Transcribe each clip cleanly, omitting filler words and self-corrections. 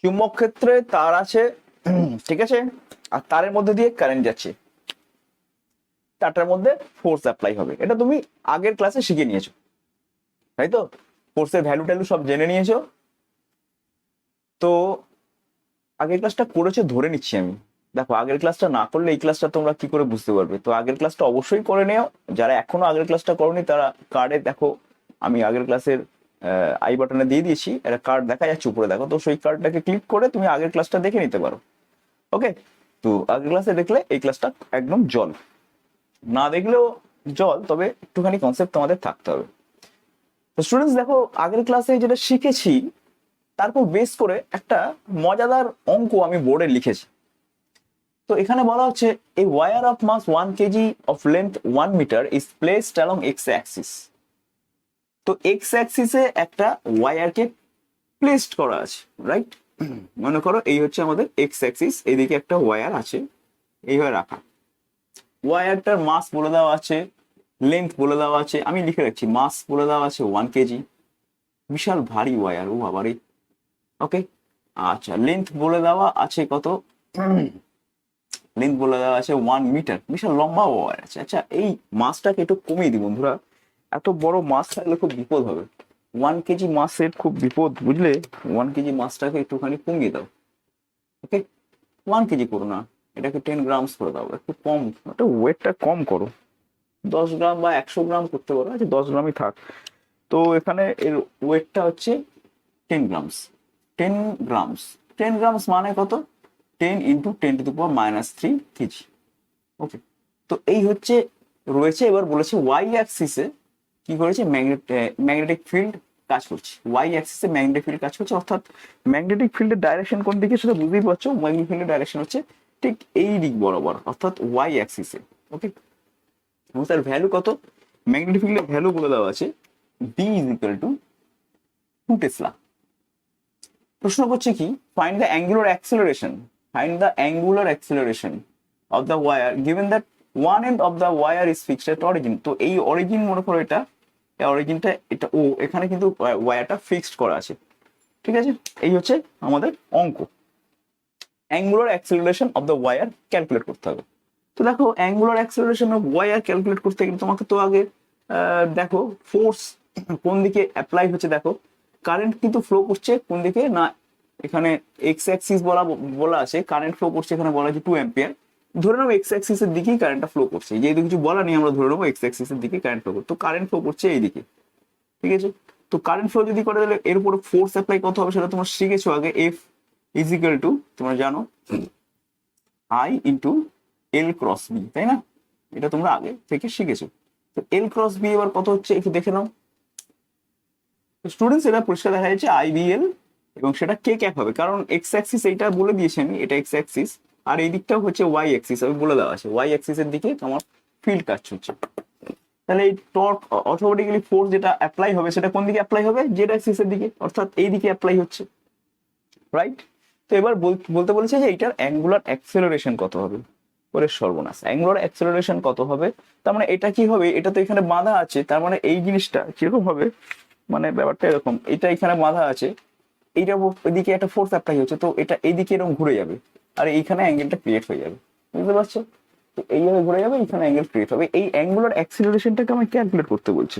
চুম্বক ক্ষেত্রে তার আছে, ঠিক আছে, আর তারের মধ্যে দিয়ে কারেন্ট যাচ্ছে, তারটার মধ্যে ফোর্স অ্যাপ্লাই হবে। এটা তুমি আগের ক্লাসে শিখে নিয়েছো, তাই তো? ফোর্সের ভ্যালু ট্যালু সব জেনে নিয়েছো। তো আগের ক্লাসটা করেছো ধরে নিচ্ছি আমি। দেখো, আগের ক্লাসটা না করলে এই ক্লাসটা তোমরা কি করে বুঝতে পারবে? তো আগের ক্লাসটা অবশ্যই করে নিও। যারা এখনো আগের ক্লাসটা করোনি তারা কার্ডে দেখো, আমি আগের ক্লাসের আই বাটনে দিয়ে দিয়েছি, একটা কার্ড দেখা যাচ্ছে উপরে, দেখো তো, সেই কার্ডটাকে ক্লিক করে তুমি আগের ক্লাসটা দেখে নিতে পারো। ওকে, তো আগের ক্লাসে দেখলে এই ক্লাসটা একদম জল, না দেখলেও জল, তবে একটুখানি কনসেপ্ট তোমাদের থাকতে হবে। তো স্টুডেন্টস দেখো, আগের ক্লাসে যেটা শিখেছি তারপর বেস করে একটা মজাদার অঙ্ক আমি বোর্ডে লিখেছি। তো এখানে বলা হচ্ছে a wire of mass 1 kg of length 1 metre is placed along x axis. তো এক্স অ্যাক্সিসে একটা ওয়ারকে প্লেসড করা আছে, রাইট? মনে করো এই হচ্ছে আমাদের এক্স অ্যাক্সিস, এইদিকে একটা ওয়ার আছে এইভাবে রাখা। ওয়ারটার মাস বলে দেওয়া আছে, লেন্থ বলে দেওয়া আছে, আমি লিখে রাখছি, মাস বলে দেওয়া আছে 1 কেজি, বিশাল ভারী ওয়ার, ও বাবারে। ওকে, আচ্ছা, লেন্থ বলে দেওয়া আছে কত? লেন্থ বলে দেওয়া আছে 1 মিটার, বিশাল লম্বা ওয়ার আছে। আচ্ছা, এই মাসটাকে একটু কমিয়ে দিই বন্ধুরা, এত বড় মাস থাকলে খুব বিপদ হবে। 1 কেজি মাসের খুব বিপদ, বুঝলে? 1 কেজি মাসটাকে একটুখানি কমিয়ে দাও। ওকে, 1 কেজি করো না, এটাকে 10 গ্রামস করে দাও, একটু কম, একটু ওয়েটটা কম করো, 10 গ্রাম বা 100 গ্রাম করতে পারো। আচ্ছা, 10 গ্রামই থাক। তো এখানে এর ওয়েটটা হচ্ছে 10 গ্রামস। 10 গ্রামস, 10 গ্রামস মানে কত? 10 × 10⁻³ কেজি। ওকে, তো এই হচ্ছে রয়েছে। এবার বলেছে ওয়াই অ্যাক্সিসে কি করেছে, ম্যাগনেটিক ফিল্ড কাজ করছে। ওয়াই অ্যাক্সিসে ম্যাগনেটিক ফিল্ড কাজ করছে, অর্থাৎ ম্যাগনেটিক ফিল্ডের ডাইরেকশন কোন দিকে সেটা বুঝতেই পারছো। ম্যাগনেটিক ফিল্ডের ডাইরেকশন হচ্ছে ঠিক এই দিক বরাবর, অর্থাৎ ওয়াই অ্যাক্সিসে। ওকে, এবং তার ভ্যালু কত? ম্যাগনেটিক ফিল্ডের ভ্যালু বলে দেওয়া আছে B is equal to 2 tesla. প্রশ্ন করছে কি, find the angular acceleration, find the angular acceleration of the wire given that one end of the wire is fixed at origin. তো এই অরিজিন মনে করো, এটা অরিজিনটা, এটা ও, এখানে কিন্তু ওয়ারটা ফিক্সড করা আছে, ঠিক আছে? এই হচ্ছে আমাদের অঙ্ক, angular acceleration of the wire calculate করতে হবে। তো দেখো, angular acceleration of wire calculate করতে গেলে তোমাকে তো আগে দেখো ফোর্স কোন দিকে অ্যাপ্লাই হচ্ছে। দেখো, কারেন্ট কিন্তু ফ্লো করছে কোন দিকে না, এখানে এক্স অ্যাক্সিস বলা আছে, কারেন্ট ফ্লো করছে, এখানে বলা আছে 2 অ্যাম্পিয়ার। ধরে নাও এক্স অ্যাক্সিসের দিকেই কারেন্টটা ফ্লো করছে, যেহেতু কিছু বলা নেই আমরা ধরে নেবো এক্স অ্যাক্সিসের দিকে কারেন্ট ফ্লো করছে, তো কারেন্ট ফ্লো করছে এইদিকে, ঠিক আছে? তো কারেন্ট ফ্লো যদি করে, তাহলে এর উপরে ফোর্স অ্যাপ্লাই কত হবে সেটা তোমরা শিখেছো আগে। এফ ইজ ইকুয়াল টু, তোমরা জানো, I into L cross B, তাই না? এটা তোমরা আগে থেকে শিখেছো। তো এল ক্রস বি এবার কত হচ্ছে একটু দেখে নাও। স্টুডেন্টস, এটা পরিষ্কার দেখা যাচ্ছে আইবিএল, এবং সেটা কে ক্যাপ হবে, কারণ এক্স অ্যাক্সিস এইটা বলে দিয়েছি আমি, এটা এক্স অ্যাক্সিস, আর এই দিকটাও হচ্ছে ওয়াই অ্যাক্সিস, আমি বলে দেওয়া আছে ওয়াই অ্যাক্সিসের দিকে আমার ফিল্ড কাজ হচ্ছে। তাহলে এই টর্ক অটোমেটিক্যালি ফোর্স যেটা অ্যাপ্লাই হবে সেটা কোন দিকে অ্যাপ্লাই হবে? জেড অ্যাক্সিসের দিকে, অর্থাৎ এই দিকে অ্যাপ্লাই হচ্ছে, রাইট? তো এবার বলতে বলেছে যে এইটার অ্যাঙ্গুলার অ্যাক্সেলারেশন কত হবে। ওরে সর্বনাশ, অ্যাঙ্গুলার অ্যাক্সেলারেশন কত হবে? তার মানে এটা কি হবে, এটা তো এখানে বাঁধা আছে, তার মানে এই জিনিসটা কিরকম হবে, মানে ব্যাপারটা এরকম, এটা এখানে বাঁধা আছে, এইটা ওইদিকে একটা ফোর্স অ্যাপ্লাই হচ্ছে, তো এটা এইদিকে এরকম ঘুরে যাবে, আর এইখানে অ্যাঙ্গেলটা ক্রিয়েট হয়ে যাবে, বুঝতে পারছো? তো এইভাবে ঘুরে যাবে, এখানে অ্যাঙ্গেল ক্রিয়েট হবে। এই অ্যাঙ্গুলার অ্যাক্সেলারেশনটাকে আমি ক্যালকুলেট করতে বলছি।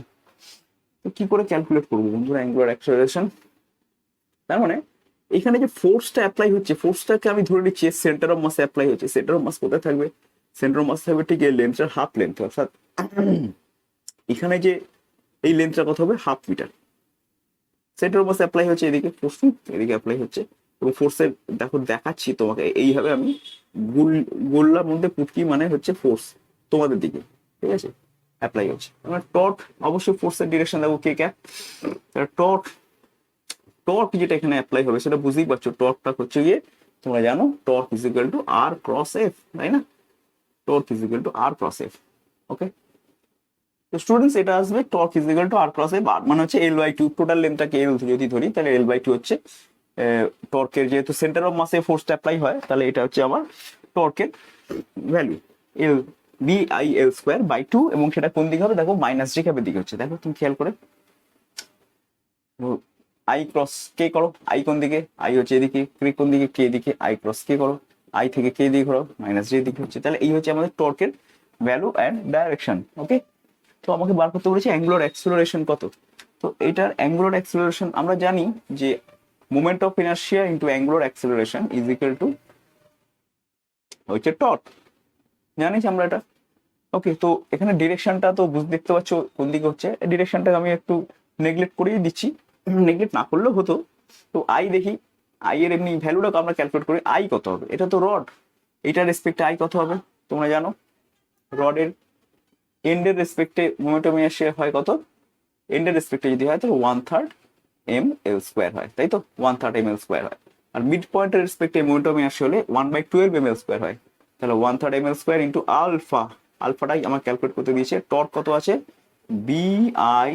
তো কি করে ক্যালকুলেট করবো বন্ধুরা অ্যাঙ্গুলার অ্যাক্সেলারেশন? তার মানে এখানে যে ফোর্সটা অ্যাপ্লাই হচ্ছে, ফোর্সটাকে আমি ধরে নিচ্ছি সেন্টার অফ মাসে অ্যাপ্লাই হচ্ছে। সেন্টার অফ মাস কোথায় থাকবে? সেন্টার অফ মাস থাকবে ঠিক এই লেন্থটার হাফ লেন্থ, অর্থাৎ এখানে যে এই লেন্থটা কত হবে? 1/2 metre. Centre of mass apply হচ্ছে এদিকে, ফোর্স এদিকে অ্যাপ্লাই হচ্ছে, এবং ফোর্সের দেখো দেখাচ্ছি তোমাকে, এইভাবে আমি গোল্লার মধ্যে পুটকি মানে হচ্ছে ফোর্স তোমাদের দিকে, ঠিক আছে, অ্যাপ্লাই হচ্ছে। আমার টর্ক অবশ্যই ফোর্সের ডিরেকশন দেখো কে ক্যাপ, টর্ক, টর্ক যেটা এখানে অ্যাপ্লাই হবে সেটা বুঝতেই পারছো, টর্কটা হচ্ছে গিয়ে তোমরা জানো torque is equal to R cross F, তাই না? Torque is equal to R cross F. Okay, তো স্টুডেন্টস এটা আসবে torque is equal to R cross F, R মানে হচ্ছে L/2, টোটাল লেন্থটাকে এল যদি ধরি তাহলে L/2 হচ্ছে টর্কের, যেহেতু সেন্টার অফ মাসে ফোর্সটা অ্যাপ্লাই হয়, তাহলে এটা হচ্ছে আমার টর্কের ভ্যালু, এল BI L²/2, এবং সেটা কোন দিকে হবে দেখো, মাইনাস j ক্যাপের দিকে হচ্ছে। দেখো তুমি খেয়াল করে, আই ক্রস কে করো, আই কোন দিকে, আই হচ্ছে এদিকে, কে কোন দিকে, কে দিকে, আই ক্রস কে করো, আই থেকে কে দিকে করো, মাইনাস জে দিকে হচ্ছে। তাহলে এই হচ্ছে আমাদের টর্কের ভ্যালু অ্যান্ড ডাইরেকশন। ওকে, তো আমাকে বার করতে বলেছে অ্যাঙ্গুলার অ্যাক্সিলারেশন কত। তো এটার অ্যাঙ্গুলার অ্যাক্সিলারেশন আমরা জানি যে moment of inertia into angular acceleration is equal two হচ্ছে টর্ক, জানিস আমরা এটা। ওকে, তো এখানে ডিরেকশনটা তো দেখতে পাচ্ছ কোন দিকে হচ্ছে, ডিরেকশনটা আমি একটু নেগলেক্ট করেই দিচ্ছি, নেগলেক্ট না করলেও হতো। তো আই দেখি, আই এর এমনি ভ্যালুটাকে আমরা ক্যালকুলেট করি, আই কত হবে, এটা তো রড, এটার রেসপেক্টে আই কত হবে তোমরা জানো, রডের এন্ডের রেসপেক্টে মোমেন্ট অফ ইনার্শিয়া হয় কত, এন্ডের রেসপেক্টে যদি হয় তাহলে 1/3 ml² হয়, তাই তো 1/3 ml² হয়। আর মিড পয়েন্টের রেসপেক্টে মোমেন্ট অফ ইনার্শিয়া হলে 1/12 ml² হয়, তাহলে 1/3 ml² ইন্টু আলফা, আলফাটাই আমার ক্যালকুলেট করতে দিয়েছে। টর্ক কত আছে, BI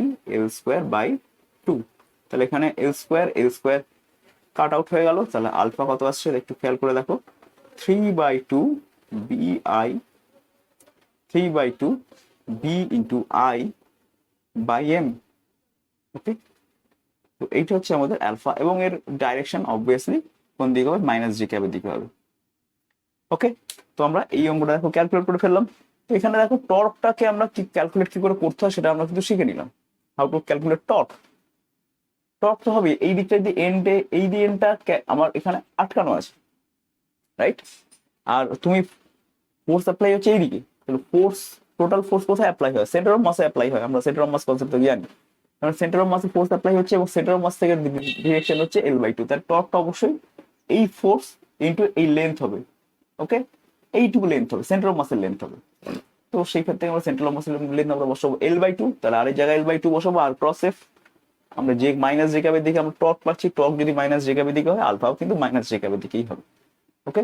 L²/2, তাহলে এখানে L² কাট আউট হয়ে গেল, তাহলে আলফা কত আসছে একটু খেয়াল করে দেখো, 3/2 BI 3/2 B ইন্টু I/M। ওকে, তো এইটা হচ্ছে আমাদের আলফা, এবং এর ডাইরেকশন অবভিয়াসলি কোন দিকে হবে, মাইনাস জি ক্যাবের দিকে হবে। ওকে, তো আমরা এই অঙ্কটা দেখো ক্যালকুলেট করে ফেললাম। তো এখানে দেখো টর্কটাকে আমরা কি ক্যালকুলেট কি করে করতে হয় সেটা আমরা কিন্তু শিখে নিলাম, how to calculate torque. Torque তো হবে এই দিকটা দিয়ে এন্ডে, এই দিয়ে এন্ডটা আমার এখানে আটকানো আছে, রাইট, আর তুমি ফোর্স অ্যাপ্লাই হচ্ছে এইদিকে, তাহলে ফোর্স, টোটাল ফোর্স কোথায় অ্যাপ্লাই হয়, সেন্টার অফ মাসে অ্যাপ্লাই হয়, আমরা সেন্টার অফ মাস কনসেপ্ট তো জানি, কারণ সেন্টার অফ মাসে ফোর্স অ্যাপ্লাই হচ্ছে এবং সেন্টার অফ মাস থেকে ডিরেকশন হচ্ছে L/2, তার টর্কটা অবশ্যই এই ফোর্স ইন্টু এই লেন্থ হবে। ওকে, এইটুকু লেন্থ হবে, সেন্টার অফ মাসের লেন্থ হবে। তো সেই ক্ষেত্রে আমরা সেন্টার অফ মাসের লেন্থ আমরা বসাবো L/2, তাহলে আরেক জায়গায় L/2 বসাবো, আর ক্রস এফ আমরা যে মাইনাস জে ক্যাবের দিকে আমরা টর্ক পাচ্ছি, টর্ক যদি মাইনাস জে ক্যাবের দিকে হয় আলফাও কিন্তু মাইনাস জে ক্যাবের দিকেই হবে। ওকে,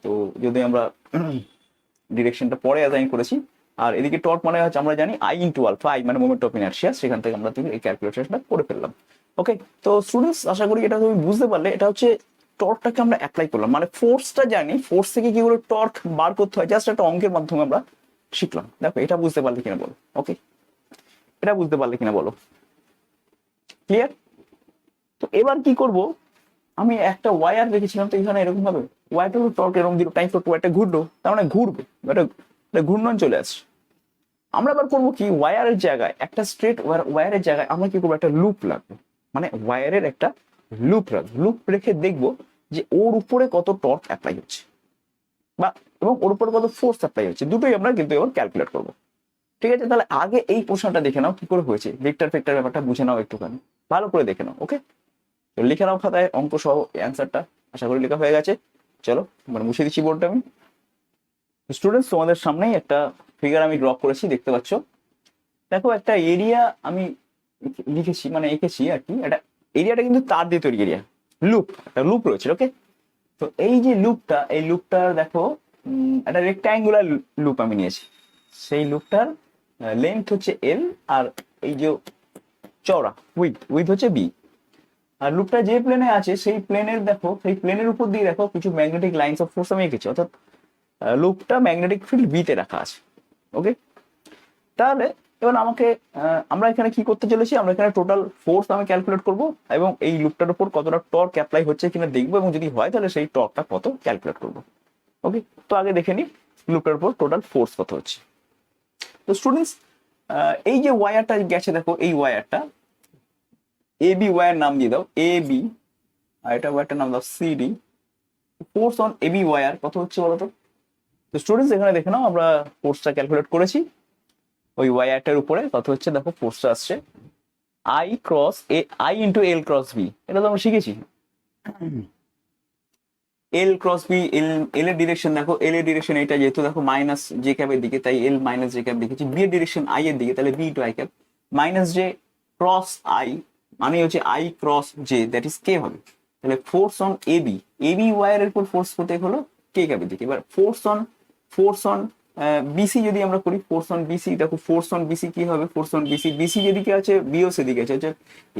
তো যদি আমরা ডিরেকশনটা পরে অ্যাসাইন করেছি, আর এদিকে টর্ক মানে হচ্ছে আমরা জানি আই ইন্টু আলফা, আই মানে মোমেন্ট অফ ইনার্শিয়া, সেখান থেকে আমরা এই ক্যালকুলেশনটা করে ফেললাম। ওকে, তো স্টুডেন্টস আশা করি এটা তুমি বুঝতে পারলে, এটা হচ্ছে টর্কটাকে আমরা অ্যাপ্লাই করলাম, মানে ফোর্সটা জানি, ফোর্স থেকে কি করে টর্ক বার করতে হয় জাস্ট একটা অঙ্কের মাধ্যমে আমরা শিখলাম। দেখো এটা বুঝতে পারলে কিনা বলো, ওকে, এটা বুঝতে পারলে কিনা বলো, ক্লিয়ার? তো এবার কি করব, আমি একটা ওয়্যার রেখেছিলাম, তো এখানে এরকম ভাবে ওয়্যারটা টর্ক এরকম দিল, টাইম ফর ওয়্যারটা ঘুরলো, তার মানে ঘুরবে, এটা ঘূর্ণন চলে আসছে। আমরা এবার করবো কি, ওয়্যারের জায়গায় একটা স্ট্রেট ওয়্যারের জায়গায় আমরা কি করবো, একটা লুপ লাগবে, মানে ওয়্যারের একটা লুপ রাখবো, লুপ রেখে দেখবো যে ওর উপরে কত টর্ক অ্যাপ্লাই হচ্ছে, বা এবং ওর উপরে কত ফোর্স অ্যাপ্লাই হচ্ছে, দুটোই আমরা কিন্তু এবার ক্যালকুলেট করবো। ঠিক আছে, তাহলে আগে এই প্রশ্নটা দেখে নাও কি করে হয়েছে, ভেক্টর ফেক্টর ব্যাপারটা বুঝে নাও একটুখানি, ভালো করে দেখে নাও। ওকে, তো লিখে নাও খাতায় অঙ্ক সহ অ্যান্সারটা, আশা করি লেখা হয়ে গেছে। চলো মানে মুছে দিচ্ছি বোর্ডটা আমি। স্টুডেন্টস তোমাদের সামনেই একটা ফিগার আমি ড্র করেছি, দেখতে পাচ্ছ, দেখো একটা এরিয়া আমি লিখেছি, মানে এঁকেছি আর কি, এটা এরিয়াটা কিন্তু তার দিয়ে তৈরি এরিয়া, লুপ, একটা লুপ রয়েছে। ওকে, তো এই যে লুপটা, এই লুপটার দেখো একটা রেক্টাঙ্গুলার লুপ আমি নিয়েছি, সেই লুপটার লেন্থ হচ্ছে L, আর এই যে চওড়া উইথ হচ্ছে B, আর লুপটা যে প্লেনে আছে সেই প্লেনের দেখো, সেই প্লেনের উপর দিয়ে দেখো কিছু ম্যাগনেটিক লাইন্স অফ ফোর্স আমি এঁকেছি, অর্থাৎ লুপটা ম্যাগনেটিক ফিল্ড বিতে রাখা আছে। ওকে, তাহলে এবার আমাকে আমরা এখানে কি করতে চলেছি, আমরা এখানে টোটাল ফোর্স আমি ক্যালকুলেট করব, এবং এই লুপটার উপর কতটা টর্ক অ্যাপ্লাই হচ্ছে কিনা দেখবো, এবং যদি হয় তাহলে সেই টর্কটা কত ক্যালকুলেট করবো। ওকে, তো আগে দেখে নিই লুপটার উপর টোটাল ফোর্স কত হচ্ছে। তো স্টুডেন্টস এই যে ওয়্যারটা গেছে দেখো, এই ওয়্যারটা AB ওয়্যার নাম দিয়ে দাও AB, আর এটা ওয়্যারটার নাম দাও CD। Force on AB wire কত হচ্ছে বলো তো? তো স্টুডেন্টস এখানে দেখে নাও আমরা ফোর্সটা ক্যালকুলেট করেছি, ওই ওয়্যারটার উপরে কত হচ্ছে দেখো, ফোর্সটা আসছে I into L cross B, এটা তো আমরা শিখেছি। L ক্রস B, L এর ডিরেকশন দেখো, L এর ডিরেকশন এটা যেহেতু দেখো মাইনাস জে ক্যাবের দিকে, তাই L মাইনাস জে ক্যাব দেখেছি। B এর ডিরেকশন I এর দিকে, তাহলে B into I cab, minus J cross I মানে হচ্ছে I cross J, that is K হবে। তাহলে ফোর্স অন AB ওয়্যারের উপর ফোর্স করতে হলো K ক্যাবের দিকে। এবার ফোর্স অন বিসি যদি আমরা করি, ফোর্স অন বিসি দেখো, ফোর্স অন বিসি কি হবে, ফোর্স অন বিসি যেদিকে আছে বিও সেদিকে আছে,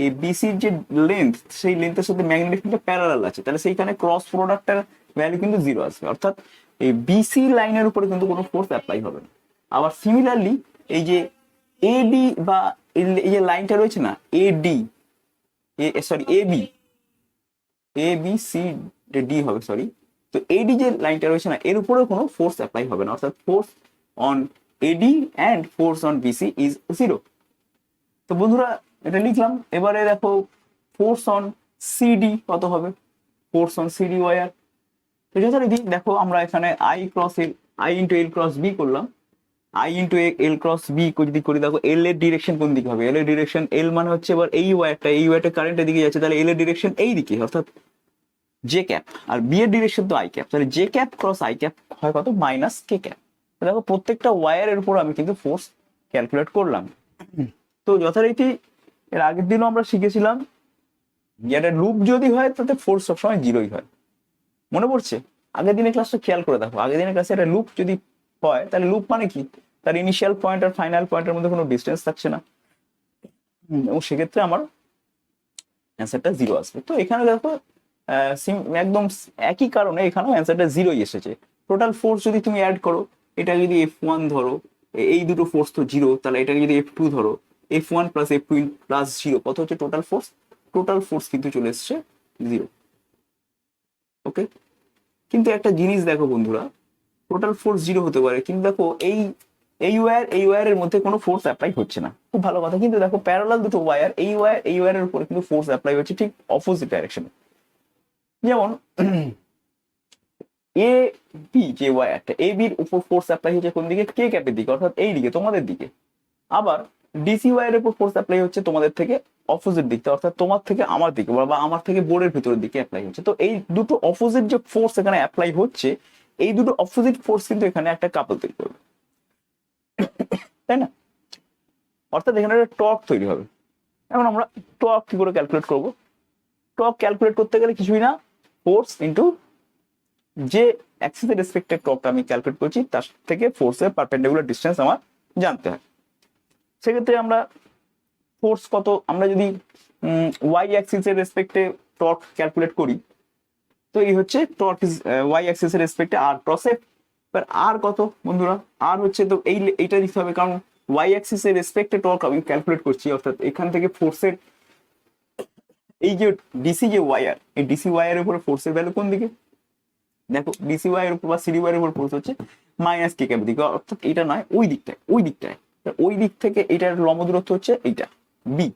এই বিসির যে লেন্থ, সেই লেন্থের সাথে ম্যাগনেটিক ফিল্ডটা প্যারালাল আছে, তাহলে সেইখানে ক্রস প্রোডাক্টের ভ্যালু কিন্তু 0 আসবে, অর্থাৎ এই বিসি লাইনের উপরে কিন্তু কোনো ফোর্স অ্যাপ্লাই হবে না। আবার সিমিলারলি এই যে এডি বা এই যে লাইনটা রয়েছে না, এডি, sorry A B C D হবে, সরি। তো এডি যে লাইনটা রয়েছে না, এর উপরেও কোনো ফোর্স অ্যাপ্লাই হবে না, অর্থাৎ force on AD and force on BC is 0। তো বন্ধুরা এটা লিখলাম। এবারে দেখো ফোর্স অন সিডি কত হবে, ফোর্স অন সিডি ওয়ার। তো যথারীতি দেখো আমরা এখানে I into L cross B করলাম। I into L cross B যদি করি, দেখো এল এর ডিরেকশন কোন দিকে হবে, এল এর ডিরেকশন, এল মানে হচ্ছে এবার এই ওয়ারটা কারেন্টের দিকে যাচ্ছে, তাহলে এল এর ডিরেকশন এই দিকে, অর্থাৎ জে ক্যাপ। আর বি এর ডিরেকশন তো আই ক্যাপ, তাহলে J cap cross I cap হয় কত, মাইনাস কে ক্যাপ। দেখো প্রত্যেকটা ওয়ারের উপর আমি কিন্তু ফোর্স ক্যালকুলেট করলাম। তো যথারীতি এর আগের দিনও আমরা শিখেছিলাম যেটা লুপ যদি হয় তাতে ফোর্স সবসময় 0ই হয়, মনে পড়ছে? আগের দিনের ক্লাসটা খেয়াল করে দেখো, আগের দিনের ক্লাসে একটা লুপ যদি হয় তাহলে লুপ মানে কি, তার ইনিশিয়াল পয়েন্ট আর ফাইনাল পয়েন্টের মধ্যে কোনো ডিস্টেন্স থাকছে না, এবং সেক্ষেত্রে আমার অ্যান্সারটা 0 আসবে। তো এখানে দেখো একদম একই কারণে এখানেও অ্যান্সারটা 0ই এসেছে। টোটাল ফোর্স যদি তুমি অ্যাড করো, এটা যদি F1 ধরো, এই দুটো ফোর্স তো 0, তাহলে এটাকে যদি F2 ধরো, F1 প্লাস F2 প্লাস 0 কত হচ্ছে টোটাল ফোর্স? টোটাল ফোর্স কিন্তু চলে এসছে 0। ওকে, কিন্তু একটা জিনিস দেখো বন্ধুরা, টোটাল ফোর্স 0 হতে পারে, কিন্তু দেখো এই ওয়্যারের মধ্যে কোনো ফোর্স অ্যাপ্লাই হচ্ছে না, খুব ভালো কথা। কিন্তু দেখো প্যারালাল দুটো ওয়্যার, এই ওয়্যারের উপরে কিন্তু ফোর্স অ্যাপ্লাই হচ্ছে ঠিক অপোজিট ডাইরেকশনে। যেমন এ বি যে ওয়্যারটা, এ বির উপর ফোর্স অ্যাপ্লাই হচ্ছে কোন দিকে, কে ক্যাপের দিকে, অর্থাৎ এই দিকে তোমাদের দিকে। আবার ডিসি ওয়্যারের উপর ফোর্স অ্যাপ্লাই হচ্ছে তোমাদের থেকে অপোজিট দিকটা, অর্থাৎ তোমার থেকে আমার দিকে বা আমার থেকে বোর্ডের ভিতরের দিকে অ্যাপ্লাই হচ্ছে। তো এই দুটো অপোজিট যে ফোর্স এখানে অ্যাপ্লাই হচ্ছে, এই দুটো অপোজিট ফোর্স কিন্তু এখানে একটা কাপল তৈরি করবে, তাই না? অর্থাৎ এখানে একটা টর্ক তৈরি হবে। এখন আমরা টর্ক কি করে ক্যালকুলেট করবো? টর্ক ক্যালকুলেট করতে গেলে কিছুই না, ফোর্স ইন্টু যে অ্যাক্সিসের রেসপেক্টে টর্কটা আমি ক্যালকুলেট করছি তার থেকে ফোর্সের পারপেন্ডিকুলার ডিস্টেন্স আমার জানতে হয়। সেক্ষেত্রে আমরা ফোর্স কত, আমরা যদি ওয়াই অ্যাক্সিসের রেসপেক্টে টর্ক ক্যালকুলেট করি, তো এই হচ্ছে টর্ক ইজ ওয়াই অ্যাক্সিসের রেসপেক্টে আর ক্রস এফ। এবার আর কত বন্ধুরা, আর হচ্ছে, তো এইটা দিতে হবে, কারণ ওয়াই অ্যাক্সিসের রেসপেক্টে টর্ক আমি ক্যালকুলেট করছি, অর্থাৎ এখান থেকে ফোর্সের এই যে ডিসি যে ওয়াইয়ার, এই ডিসি ওয়াইয়ারের উপরে ফোর্সের ভ্যালু কোন দিকে, দেখো ডিসি ওয়াইয়ের উপর বা সিডি ওয়াইয়ের উপর ফোর্স হচ্ছে মাইনাস কে ক্যাপের দিকে, অর্থাৎ এটা নয় ওই দিকটায়, ওই দিক থেকে এটার লম্ব দূরত্ব হচ্ছে এইটা বি।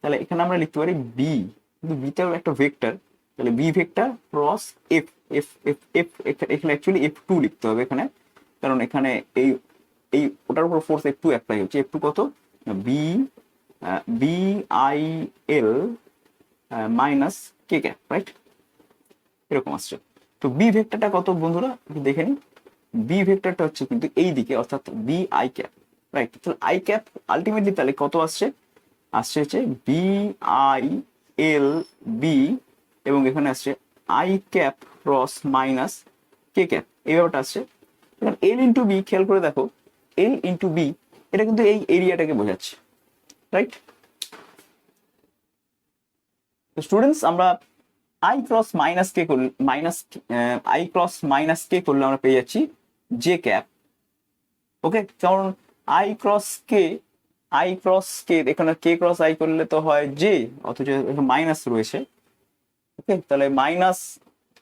তাহলে এখানে আমরা লিখতে পারি বি, কিন্তু বিটাও একটা ভেক্টর, তাহলে B vector cross F F F F এখানে অ্যাকচুয়ালি F2 লিখতে হবে এখানে, কারণ এখানে এই এই ওটার উপর ফোর্স F2 অ্যাপ্লাই হচ্ছে। F2 কত, B B I L minus K cap, right? এরকম আসছে। তো বি ভেক্টরটা কত বন্ধুরা একটু দেখে নিই, বি ভেক্টরটা হচ্ছে কিন্তু এই দিকে, অর্থাৎ বি আই ক্যাপ, রাইট? তাহলে আই ক্যাপ আলটিমেটলি তাহলে কত আসছে, আসছে হচ্ছে বি আই এল বি, এবং এখানে আসছে I cap cross minus K cap, এই ব্যাপারটা আসছে। এখন এল ইন্টু বি খেয়াল করে দেখো, এল ইন্টু বি এটা কিন্তু এই এরিয়াটাকে বোঝাচ্ছে, রাইট? তো স্টুডেন্টস আমরা আই ক্রস মাইনাস কে করলে আই ক্রস মাইনাস কে করলে আমরা পেয়ে যাচ্ছি জে ক্যাপ। ওকে, কারণ আই ক্রস কে এখানে কে ক্রস আই করলে তো হয় জে, অথচ মাইনাস রয়েছে। ওকে, তাহলে minus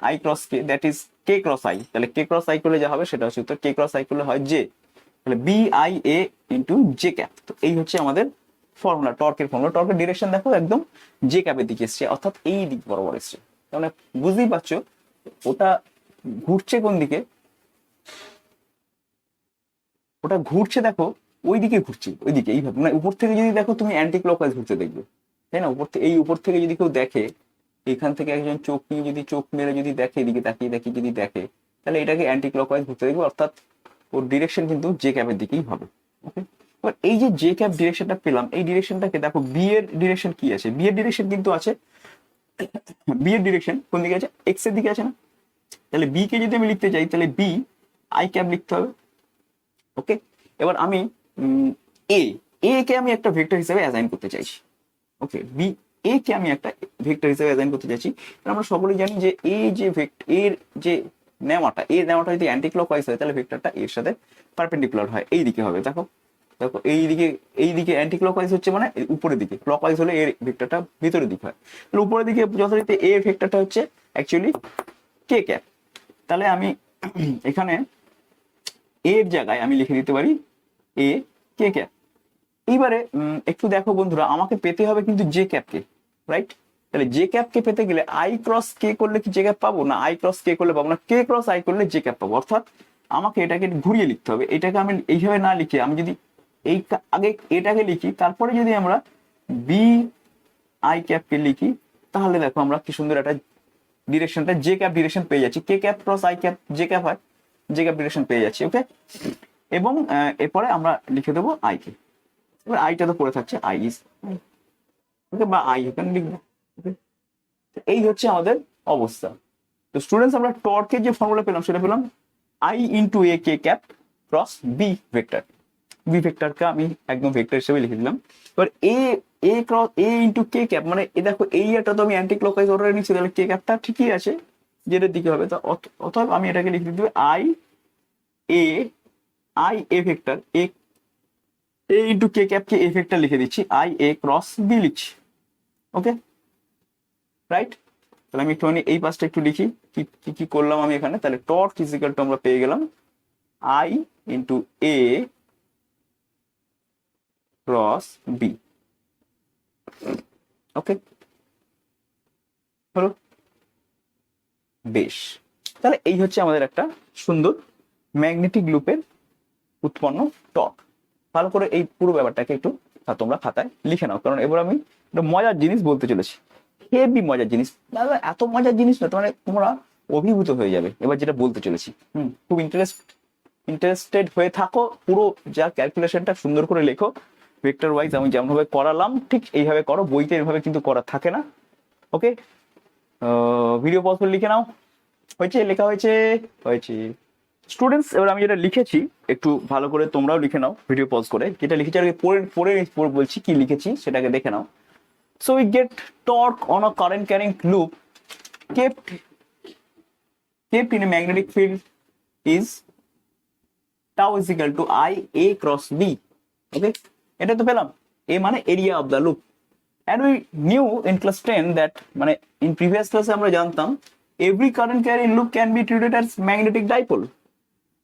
I cross K, that is K cross I, তাহলে কে ক্রস আই করলে যা হবে সেটা হচ্ছে উত্তর, কে ক্রস আই করলে হয় জে, তাহলে B I A into J cap. তো এই হচ্ছে আমাদের ফর্মুলা, টর্কের ডিরেকশন দেখো একদম জে ক্যাপের দিকে এসছে, অর্থাৎ এই দিক বরাবর এসছে। তাহলে বুঝতেই পারছো ওটা ঘুরছে কোন দিকে, ওটা ঘুরছে দেখো ওই দিকে ঘুরছে, ওই দিকে এইভাবে, মানে উপর থেকে যদি দেখো তুমি অ্যান্টি ক্লকওয়াইজ ঘুরতে দেখবে, তাই না? উপর থেকে যদি কেউ দেখে, এখান থেকে একজন চোখ নিয়ে যদি চোখ মেরে যদি দেখে, এদিকে তাকিয়ে দেখি যদি দেখে, তাহলে এটাকে অ্যান্টি ক্লকওয়াইজ ঘুরতে দেখবে, অর্থাৎ ওর ডিরেকশন কিন্তু জে ক্যাপের দিকেই হবে। ওকে, এবার এই যে জে ক্যাপ ডিরেকশনটা পেলাম, এই ডিরেকশনটাকে দেখো বি এর ডিরেকশন কি আছে, বি এর ডিরেকশন কিন্তু আছে, বি এর ডিরেকশন কোন দিকে আছে, এক্স এর দিকে আছে না? তাহলে বি কে যদি আমি লিখতে চাই তাহলে বি আই ক্যাপ লিখতে হবে। ওকে, এবার আমি এ কে আমি একটা ভেক্টর হিসেবে অ্যাসাইন করতে চাইছি। ওকে, বি এ কে আমি একটা ভেক্টর হিসেবে অ্যাসাইন করতে চাইছি। আমরা সকলেই জানি যে এর যে নেওয়াটা যদি অ্যান্টি ক্লকওয়াইজ হয় তাহলে ভেক্টরটা এর সাথে পারপেন্ডিকুলার হয়, এই দিকে হবে। দেখো দেখো এইদিকে অ্যান্টি ক্লকওয়াইজ হচ্ছে মানে উপরের দিকে, ক্লকওয়াইজ হলে এর ভেক্টরটা ভিতরের দিকে হয়, তাহলে উপরের দিকে যথারীতি এ ভেক্টরটা হচ্ছে অ্যাকচুয়ালি কে ক্যাপ। তাহলে আমি এখানে এর জায়গায় আমি লিখে দিতে পারি এ কে ক্যাপ। এইবারে একটু দেখো বন্ধুরা, আমাকে পেতে হবে কিন্তু জে ক্যাপকে, রাইট? তাহলে জে ক্যাপকে পেতে গেলে আই ক্রস কে করলে কি জে ক্যাপ পাবো, না আই ক্রস কে করলে পাবো, না কে ক্রস আই করলে জে ক্যাপ পাবো। অর্থাৎ আমাকে এটাকে ঘুরিয়ে লিখতে হবে, এটাকে আমি এইভাবে না লিখে আমি যদি এই আগে এটাকে লিখি, তারপরে যদি আমরা বি আই ক্যাপকে লিখি, তাহলে দেখো আমরা কি সুন্দর একটা ডিরেকশনটা জে ক্যাপ ডিরেকশন পেয়ে যাচ্ছি। K cap cross I cap J cap হয়, জে ক্যাপ ডিরেকশন পেয়ে যাচ্ছি। ওকে, এবং এরপরে আমরা লিখে দেবো আই কে। এবার আইটা তো পড়ে থাকছে আই ইজ, ওকে, বা আই এখানে লিখবো। ওকে, এই হচ্ছে আমাদের অবস্থা। তো স্টুডেন্টস, আমরা টর্কের যে ফর্মুলা পেলাম সেটা পেলাম I into A K cap cross B vector. B ভেক্টরকে আমি একদম ভেক্টর হিসেবে লিখে দিলাম। এবার A cross A into K cap, মানে এ দেখো এই একটা তো আমি অ্যান্টি ক্লকওয়াইজ অর্ডারে নিচ্ছি, তাহলে কে ক্যাপটা ঠিকই আছে যেটার দিকে হবে। তো অতএব আমি এটাকে লিখে দিতে হবে I A vector A into K ক্যাপকে এ ভেক্টর লিখে দিচ্ছি, আই এ ক্রস বি লিখছি। Okay, right? তাহলে আমি একটুখানি এই পাশটা একটু লিখি কি কি করলাম আমি এখানে। তাহলে টর্ক ইজিক্যাল টু আমরা পেয়ে গেলাম I into A cross B. Okay, হলো? বেশ, তাহলে এই হচ্ছে আমাদের একটা সুন্দর ম্যাগনেটিক লুপের উৎপন্ন টর্ক। ভালো করে এই পুরো ব্যাপারটাকে একটু তোমরা খাতায় লিখে নাও, কারণ এবার আমি একটা মজার জিনিস বলতে চলেছি, হেভি মজার জিনিস। এত মজার জিনিস না মানে তোমরা অভিভূত হয়ে যাবে এবার যেটা বলতে চলেছি। খুব ইন্টারেস্টেড হয়ে থাকো, পুরো যা ক্যালকুলেশনটা সুন্দর করে লেখো। ভেক্টর ওয়াইজ আমি যেমনভাবে করালাম ঠিক এইভাবে করো, বইতে এইভাবে কিন্তু করা থাকে না। ওকে, ভিডিও পজ করে লিখে নাও। হয়েছে? লেখা হয়েছে? হয়েছে। স্টুডেন্টস, এবার আমি যেটা লিখেছি একটু ভালো করে তোমরাও লিখে নাও ভিডিও পজ করে। যেটা লিখেছি আর পরে বলছি কি লিখেছি সেটাকে দেখে নাও। So we get torque on a current carrying loop kept in a magnetic field is tau is equal to I A cross B. Okay, এটা তো পেলাম, A মানে area of the loop, and we knew in class 10 that মানে in previous class আমরা জানতাম every current carrying loop can be treated as magnetic dipole।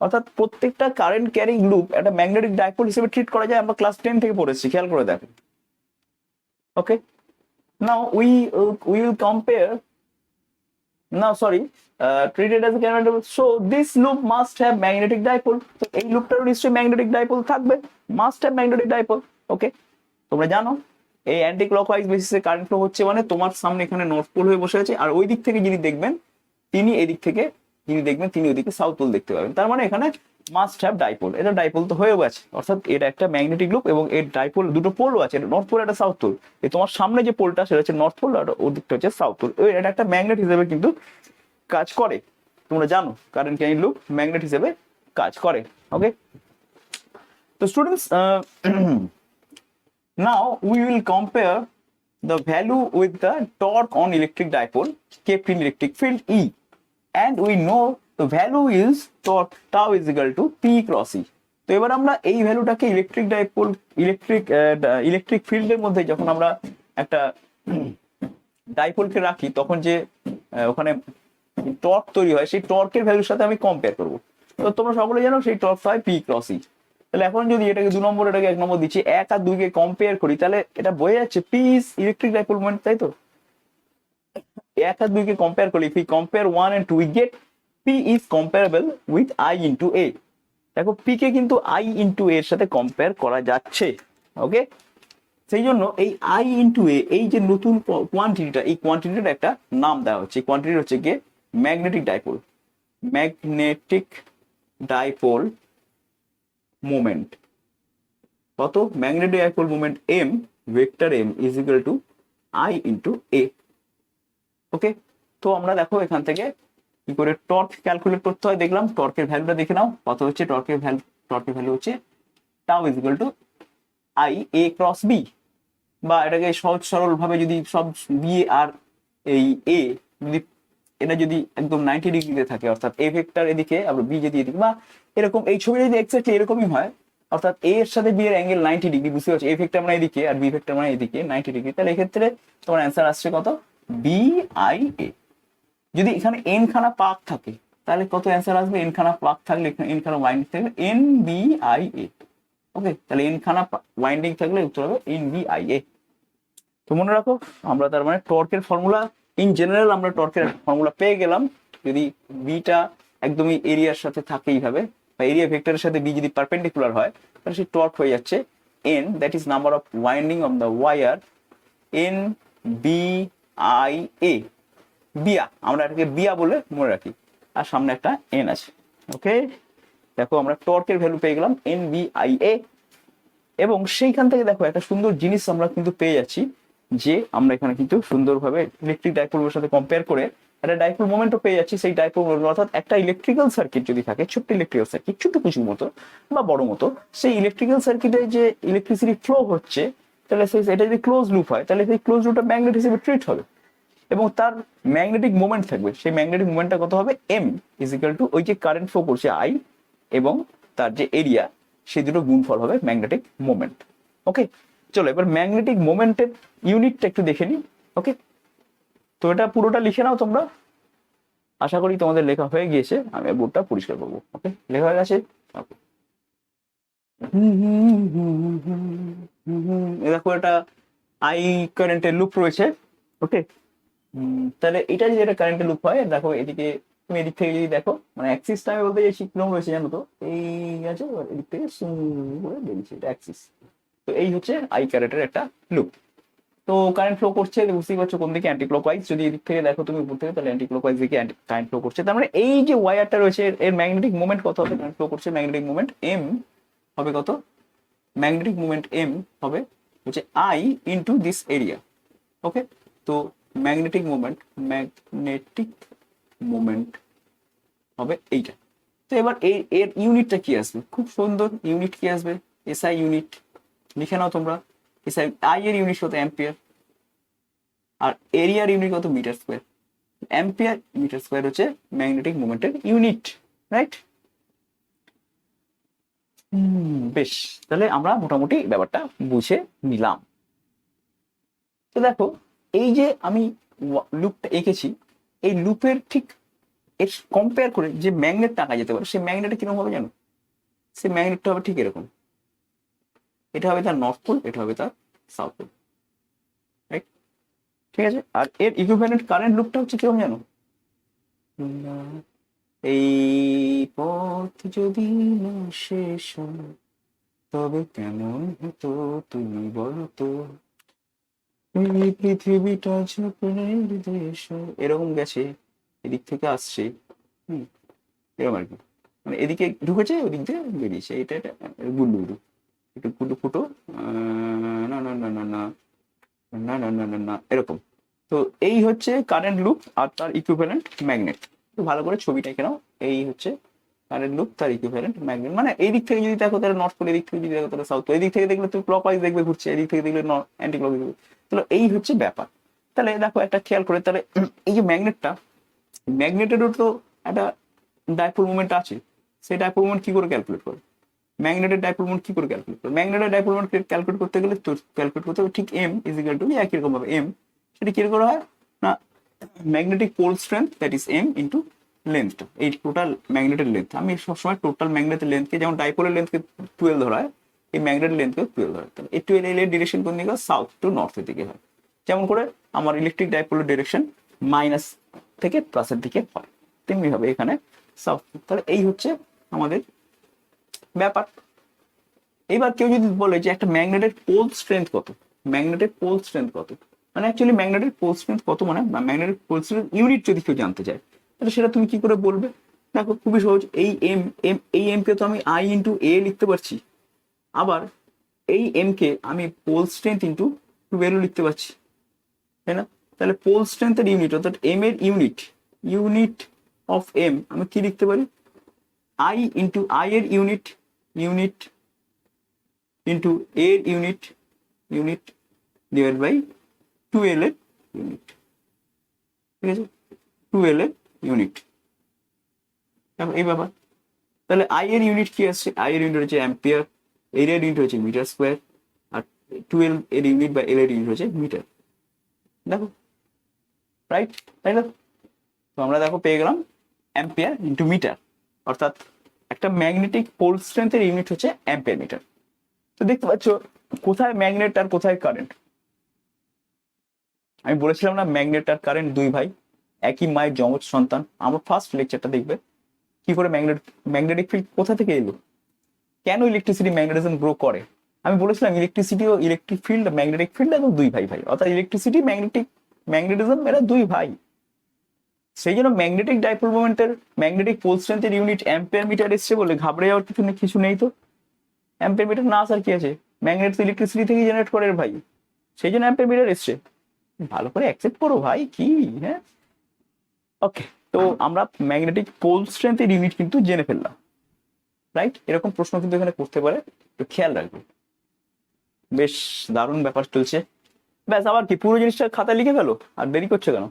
অর্থাৎ প্রত্যেকটা current carrying loop একটা ম্যাগনেটিক ডাইপোল হিসেবে ট্রিট করা যায়, আমরা ক্লাস 10 থেকে পড়েছি, খেয়াল করে দেখো। ওকে, now we will compare, now sorry, treated as a magnetic dipole, so this loop must have magnetic dipole। তো এই লুপটারও নিশ্চয়ই ম্যাগনেটিক ডাইপোল থাকবে, must have magnetic dipole। ওকে, তোমরা জানো এই অ্যান্টি ক্লকওয়াইজ বেসিসে কারেন্ট ফ্লো হচ্ছে মানে তোমার সামনে এখানে নর্থ পোল হয়ে বসে আছে, আর ওই দিক থেকে যিনি দেখবেন তিনি এদিক থেকে যিনি দেখবেন তিনি ওইদিকে সাউথ পোল দেখতে পাবেন। তার মানে এখানে মাস্ট হ্যাভ ডাইপোল, এটা ডাইপোল তো হয়ে গেছে, অর্থাৎ এটা একটা ম্যাগনেটিক লুপ এবং এর ডাইপোল দুটো পোলও আছে, এটা নর্থ পোল একটা সাউথ পোল। এই তোমার সামনে যে পোলটা সেটা হচ্ছে নর্থ পোল আর ওর দিকটা হচ্ছে সাউথ পোল। এটা একটা ম্যাগনেট হিসেবে কিন্তু কাজ করে, তোমরা জানো কারেন্ট ক্যারিং লুপ ম্যাগনেট হিসেবে কাজ করে। ওকে, তো students, now we will compare the value with the torque on electric dipole kept in electric field E, and we know the value is torque tau is equal to P cross E। তো এবার আমরা এই ভ্যালুটাকে electric ফিল্ডের মধ্যে যখন আমরা একটা ডাইপোলকে রাখি তখন যে ওখানে টর্ক তৈরি হয় সেই টর্কের ভ্যালুর সাথে আমি কম্পেয়ার করবো। তো তোমরা সকলে জানো সেই টর্ক হয় P cross E। তাহলে এখন যদি এটাকে 2 নম্বর এটাকে 1 নম্বর দিচ্ছি, 1 আর 2 কে কম্পেয়ার করি, তাহলে এটা বোঝা যাচ্ছে P is electric dipole moment, তাই তো? 1 আর 2 কে কম্পেয়ার করি, if we compare 1 and 2 we get P is comparable with I into A। দেখো P কে কিন্তু I into A এর সাথে কম্পেয়ার করা যাচ্ছে। ওকে, সেই জন্য এই I into A এই যে নতুন কোয়ান্টিটিটা, এই কোয়ান্টিটিটার একটা নাম দেওয়া হচ্ছে। এই কোয়ান্টিটি হচ্ছে গিয়ে magnetic dipole, magnetic dipole moment. কত? Magnetic dipole moment M, vector M is equal to I into A। Okay, তো আমরা দেখো এখান থেকে কি করে টর্ক ক্যালকুলেট করতে হয় দেখলাম। টর্কের ভ্যালুটা দেখে নাও, কত হচ্ছে টর্কের ভ্যালু হচ্ছে tau is equal two I A cross B, বা এটাকে সহজ সরল ভাবে যদি সব বি আর এই এ যদি এটা যদি একদম 90 ডিগ্রিতে থাকে, অর্থাৎ এ ভেক্টর এদিকে আর বি যদি এদিকে, বা এরকম এই ছবিটা যদি এক্স্যাক্টলি এরকমই হয়, অর্থাৎ এ এর সাথে বি এর অ্যাঙ্গেল 90 ডিগ্রি, বুঝতে পারছো? এ ভেক্টর মানে এদিকে আর বি ভেক্টর মানে এদিকে 90 ডিগ্রি। তাহলে এক্ষেত্রে তোমার অ্যান্সার আসছে কত? B I A. যদি এখানে এন খানা পাক থাকে তাহলে কত অ্যান্সার আসবে? এন খানা পাক থাকলে এন খানা ওয়াইন্ডিং থাকলে এন বি আই এ। ওকে, তাহলে এন খানা ওয়াইন্ডিং থাকলে উত্তর হবে এন বি আই এ। তো মনে রাখো আমরা তার মানে টর্কের ফর্মুলা ইন জেনারেল আমরা টর্কের ফর্মুলা পেয়ে গেলাম। যদি বিটা একদমই এরিয়ার সাথে থাকে এইভাবে, বা এরিয়া ভেক্টরের সাথে বি যদি পারপেন্ডিকুলার হয়, তাহলে সেই টর্ক হয়ে যাচ্ছে N, that is number of winding of the wire, N B I A. বিয়া, আমরা এটাকে বিয়া বলে মনে রাখি, আর সামনে একটা এন আছে। ওকে, দেখো আমরা টর্কের ভ্যালু পেয়ে গেলাম এন বি আই এ। এবং সেইখান থেকে দেখো একটা সুন্দর জিনিস আমরা কিন্তু পেয়ে যাচ্ছি, যে আমরা এখানে কিন্তু সুন্দরভাবে ইলেকট্রিক ডাইপোলের সাথে কম্পেয়ার করে একটা ডাইপোল মোমেন্টও পেয়ে যাচ্ছি। সেই ডাইপোল মোমেন্ট অর্থাৎ একটা ইলেকট্রিক্যাল সার্কিট যদি থাকে, ছোট্ট ইলেকট্রিক্যাল সার্কিট, ছোট্ট কিছুর মতো বা বড় মতো, সেই ইলেকট্রিক্যাল সার্কিটে যে ইলেকট্রিসিটি ফ্লো হচ্ছে, তাহলে সেই এটা যদি ক্লোজ লুপ হয়, তাহলে সেই ক্লোজ লুপটা ম্যাগনেট হিসেবে ট্রিট হবে এবং তার ম্যাগনেটিক মোমেন্ট থাকবে। সেই ম্যাগনেটিক মোমেন্টটা কত হবে? এম ইজিক্যাল টু ওই যে কারেন্ট ফ্লো করছে আই এবং তার যে এরিয়া, সেই দুটো গুণফল হবে ম্যাগনেটিক মোমেন্ট। ওকে, চলো এবার ম্যাগনেটিক মোমেন্টের ইউনিটটা একটু দেখে নিই। ওকে, তো এটা পুরোটা লিখে নাও তোমরা। আশা করি তোমাদের লেখা হয়ে গিয়েছে, আমি বোর্ডটা পরিষ্কার করবো। ওকে, লেখা হয়ে গেছে। ওকে, দেখো এটা আই কারেন্টের লুপ রয়েছে। ওকে, তাহলে এটা যদি একটা কারেন্টের লুপ হয়, দেখো এদিকে তুমি এদিক থেকে যদি দেখো, মানে অ্যাক্সিসটা আমি বলতে চাইছি কিরকম রয়েছে জানো তো, এই আছে এদিক থেকে করে বেরিয়েছে, এটা অ্যাক্সিস। তো এই হচ্ছে আই কারেন্টের একটা লুপ। তো কারেন্ট ফ্লো করছে, বুঝতেই পারছো কোন দিকে, অ্যান্টি ক্লকওয়াইজ। যদি এদিক থেকে দেখো তুমি উপর থেকে, তাহলে অ্যান্টি ক্লকওয়াইজ দিকে কারেন্ট ফ্লো করছে। তার মানে এই যে ওয়্যারটা রয়েছে এর ম্যাগনেটিক মোমেন্ট কত হবে? কারেন্ট ফ্লো করছে, ম্যাগনেটিক মোমেন্ট এম হবে কত? ম্যাগনেটিক মোমেন্ট এম হবে হচ্ছে আই ইন্টু দিস এরিয়া। ওকে, তো ম্যাগনেটিক মোমেন্ট হবে এইটা। তো এবার এর ইউনিটটা কি আসবে? খুব সুন্দর ইউনিট কি আসবে? এসআই ইউনিট লিখে নাও তোমরা। এসআই আই এর ইউনিট কত? অ্যাম্পিয়ার। আর এরিয়ার ইউনিট কত? Metre square. Ampere metre square হচ্ছে ম্যাগনেটিক মোমেন্টের ইউনিট, রাইট? বেশ, তাহলে আমরা মোটামুটি ব্যাপারটা বুঝে নিলাম। তো দেখো এই যে আমি লুপটা এঁকেছি, এই লুপের ঠিক এর কম্পেয়ার করে যে ম্যাগনেটটা আঁকা যেতে পারে, সেই ম্যাগনেটটা কিরকম হবে জানো? সেই ম্যাগনেটটা হবে ঠিক এরকম। এটা হবে তার নর্থ পোল, এটা হবে তার সাউথ পোল, রাইট? ঠিক আছে, আর এর ইকুইভ্যালেন্ট কারেন্ট লুপটা হচ্ছে কিরকম জানো? এই পথ যদি না শেষ হয় তবে কেমন হতো তুমি বলো তো, এই পৃথিবীটা ঝোপের দেশ, এরকম গেছে, এদিক থেকে আসছে। এরকম আর কি, মানে এদিকে ঢুকেছে, ওদিক দিয়ে বেরিয়েছে। এটা এটা গুল্লু গুল্লু, একটু গুল্লু ফুটো, না না না না না না না না না না, এরকম। তো এই হচ্ছে কারেন্ট লুপ আর তার ইকুইভ্যালেন্ট ম্যাগনেট। তো ভালো করে ছবিটা এঁকে নাও। এই হচ্ছে কারেন্ট লুপ, তার ইকুইভ্যালেন্ট ম্যাগনেট। মানে এই দিক থেকে যদি দেখো তাহলে নর্থ পোল, এদিক থেকে যদি দেখো তাহলে সাউথ পোল। এদিক থেকে দেখলে তুমি ক্লকওয়াইজ দেখবে ঘুরছে, এদিক থেকে দেখলে অ্যান্টি ক্লকওয়াইজ দেখবে। তাহলে এই হচ্ছে ব্যাপার। তাহলে দেখো একটা খেয়াল করে, তাহলে এই যে ম্যাগনেটটা, ম্যাগনেটেরও তো একটা ডাইপোল মোমেন্ট আছে। সেই ডাইপোল মোমেন্ট কি করে ক্যালকুলেট করে? ম্যাগনেটের ডাইপোল মোমেন্ট কি করে ক্যালকুলেট করে? ম্যাগনেটের ডাইপোল মোমেন্ট ক্যালকুলেট করতে গেলে তো ক্যালকুলেট করতে হবে ঠিক এম ইজিক্যাল টু একই রকম ভাবে এম। সেটা কি করে হয় না, magnetic pole strength that is M into লেন্থটা, এই টোটাল ম্যাগনেটের লেন্থ। আমি সবসময় টোটাল ম্যাগনেটের লেন্থকে, যেমন ডাইপোলের লেন্থকে 12 ধরা হয়, এই ম্যাগনেটের লেন্থকে 12 ধরা হয়। তাহলে এই 12 এর ডিরেকশন কোন দিকে? সাউথ টু নর্থের দিকে হয়। যেমন করে আমার ইলেকট্রিক ডাইপোলের ডিরেকশন মাইনাস থেকে প্লাসের দিকে হয়, তেমনি হবে এখানে সাউথ। তাহলে এই হচ্ছে আমাদের ব্যাপার। এইবার কেউ যদি বলে যে একটা ম্যাগনেটের পোল স্ট্রেংথ কত, ম্যাগনেটের পোল স্ট্রেংথ কত, মানে অ্যাকচুয়ালি ম্যাগনেটের পোল স্ট্রেংথ কত, মানে ম্যাগনেটের পোল স্ট্রেংথ ইউনিট যদি কেউ জানতে চায়, তাহলে সেটা তুমি কি করে বলবে? দেখো খুবই সহজ। এই এই এম কে তো আমি আই ইন্টু এ লিখতে পারছি, আবার এই এম কে আমি পোল স্ট্রেংথ ইন্টু 12 লিখতে পারছি, তাই না? তাহলে পোল স্ট্রেংথের ইউনিট অর্থাৎ এম এর ইউনিট অফ এম আমি কি লিখতে পারি? আই ইন্টু আই এর ইউনিট ইন্টু এর ইউনিট ডিভাইড বাই 2l এর ইউনিট। ঠিক আছে, 2l এর ইউনিট, এই ব্যাপার। তাহলে আই এর ইউনিট কি আসছে? আই এর ইউনিট হচ্ছে অ্যাম্পিয়ার, এরিয়ার ইউনিট হচ্ছে মিটার স্কোয়ার, আর 12 এর ইউনিট বা এল এর ইউনিট হচ্ছে মিটার। দেখো রাইট, তাই না? তো আমরা দেখো পেয়ে গেলাম অ্যাম্পিয়ার ইন্টু মিটার, অর্থাৎ একটা ম্যাগনেটিক পোল স্ট্রেংথের ইউনিট হচ্ছে অ্যাম্পিয়ার মিটার। তো দেখতে পাচ্ছ কোথায় ম্যাগনেট আর কোথায় কারেন্ট। আমি বলেছিলাম না ম্যাগনেট আর কারেন্ট দুই ভাই, একই মায়ের যমজ সন্তান। আমার ফার্স্ট লেকচারটা দেখবে কি করে ম্যাগনেটিক ফিল্ড কোথা থেকে এলো, কেন ইলেকট্রিসিটি ম্যাগনেটিজম গ্রো করে। আমি বলেছিলাম ইলেকট্রিসিটি ও ইলেকট্রিক ফিল্ড ম্যাগনেটিক ফিল্ড একদম দুই ভাই ভাই, অর্থাৎ ইলেকট্রিসিটি ম্যাগনেটিজম এরা দুই ভাই। সেই জন্য ম্যাগনেটিক ডাইপোল মোমেন্টের ম্যাগনেটিক পোল স্ট্রেংথের ইউনিট অ্যাম্পিয়ার মিটার এসছে বলে ঘাবড়ে যাওয়ার কিছু নেই। তো অ্যাম্পিয়ার মিটার না আসার কি আছে, ম্যাগনেট তো ইলেকট্রিসিটি থেকে জেনারেট করে ভাই, সেই জন্য অ্যাম্পিয়ার মিটার এসছে। ভালো করে অ্যাকসেপ্ট করো ভাই কি। হ্যাঁ ওকে, তো আমরা ম্যাগনেটিক পোল স্ট্রেংথের ইউনিট কিন্তু জেনে ফেললাম, রাইট? এরকম প্রশ্ন কিন্তু এখানে করতে পারে, একটু খেয়াল রাখবে। বেশ দারুণ ব্যাপার চলছে। ব্যাস আবার কি পুরো জিনিসটা খাতায় লিখে ফেলো, আর দেরি করছে কেন?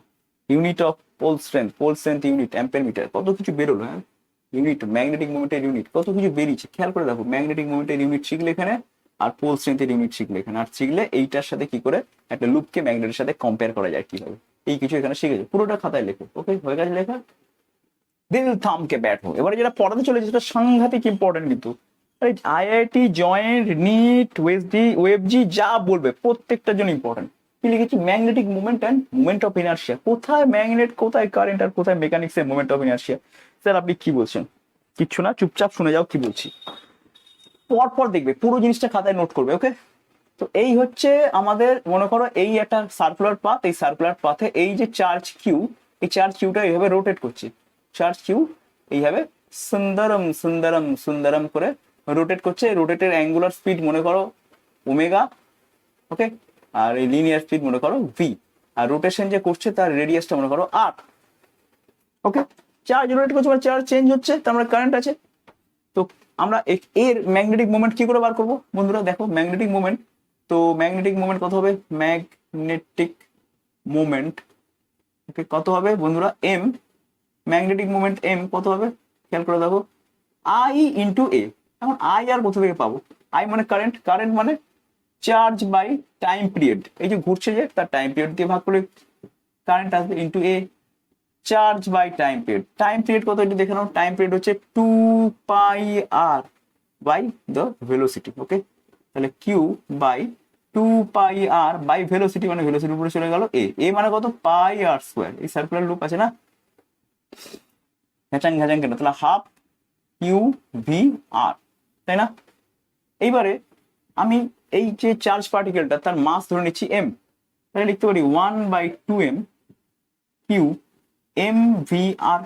Unit of pole strength unit ampere metre, কত কিছু বেরোলো। হ্যাঁ ইউনিট ম্যাগনেটিক মোমেন্টের ইউনিট, কত কিছু বেরিয়েছে খেয়াল করে দেখো। ম্যাগনেটিক মোমেন্টের ইউনিট শিখলে এখানে, আর পোল স্ট্রেংথের ইউনিট শিখলে এখানে, আর শিখলে এইটার সাথে কি করে একটা লুপকে ম্যাগনেটের সাথে কম্পেয়ার করা যায় কিভাবে, এই কিছু এখানে শিখেছে। পুরোটা খাতায় লেখো। ওকে, হয়ে গেছে লেখা, দিল থামকে ব্যাঠো। এবারে যেটা পড়াতে চলেছে সেটা সাংঘাতিক ইম্পর্টেন্ট কিন্তু। আইআইটি, জয়েন্ট, নিট, ওয়েবজি যা বলবে প্রত্যেকটার জন্য ইম্পর্টেন্ট। কি লিখেছি? Magnetic movement and movement of inertia. কোথায় ম্যাগনেট, কোথায় কারেন্ট, আর কোথায় মেকানিক্স এর মুভমেন্ট অফ ইনার্শিয়া। স্যার আপনি কি বলছেন? কিচ্ছু না, চুপচাপ শুনে যাও কি বলছি। পরপর দেখবে, পুরো জিনিসটা খাতায় নোট করবে। ওকে, তো এই হচ্ছে আমাদের, মনে করো এই একটা সার্কুলার পাথ, এই সার্কুলার পাথে এই যে চার্জ কিউ, এই চার্জ কিউটা এইভাবে রোটেট করছে। চার্জ কিউ এইভাবে সুন্দরম সুন্দরম সুন্দরম করে রোটেট করছে। রোটেটের অ্যাঙ্গুলার স্পিড মনে করো ওমেগা, ওকে, আর এই লিনিয়ার স্পিড মনে করো ভি, আর রোটেশন যে করছে তার রেডিয়াসটা মনে করো আর। ওকে, চার্জ রোটেট করছে মানে চার্জ চেঞ্জ হচ্ছে, তার মানে কারেন্ট আছে। তো আমরা এর ম্যাগনেটিক মোমেন্ট কি করে বার করবো বন্ধুরা? দেখো ম্যাগনেটিক মোমেন্ট, তো ম্যাগনেটিক মোমেন্ট কত হবে? ম্যাগনেটিক মোমেন্ট ওকে কত হবে বন্ধুরা? এম। ম্যাগনেটিক মোমেন্ট এম কত হবে খেয়াল করে দেখো, আই ইন্টু এ। এখন আই আর কোথা থেকে পাবো? আই মানে কারেন্ট, কারেন্ট মানে চার্জ বাই টাইম পিরিয়ড, এই যে ঘুরছে যে তার টাইম পিরিয়ড দিয়ে ভাগ করলে কারেন্ট আসবে, into a charge by time period. Time period কত একটু দেখে নাও, টাইম পিরিয়ড হচ্ছে 2πr বাই দ্য ভেলোসিটি। ওকে, তাহলে Q by 2πr by velocity, মানে ভেলোসিটির উপরে চলে গেল এ মানে কত? পাই আর স্কোয়ার। এই সার্কুলার লুপ আছে না, ঘ্যাচাং ঘ্যাচাং কেন, তাহলে হাফ কিউ ভি আর, তাই না? এইবারে আমি এই যে চার্জ পার্টিকেলটা তার মাস ধরে নিচ্ছি এম, তাহলে লিখতে পারি 1/2m কিউ এম ভি আর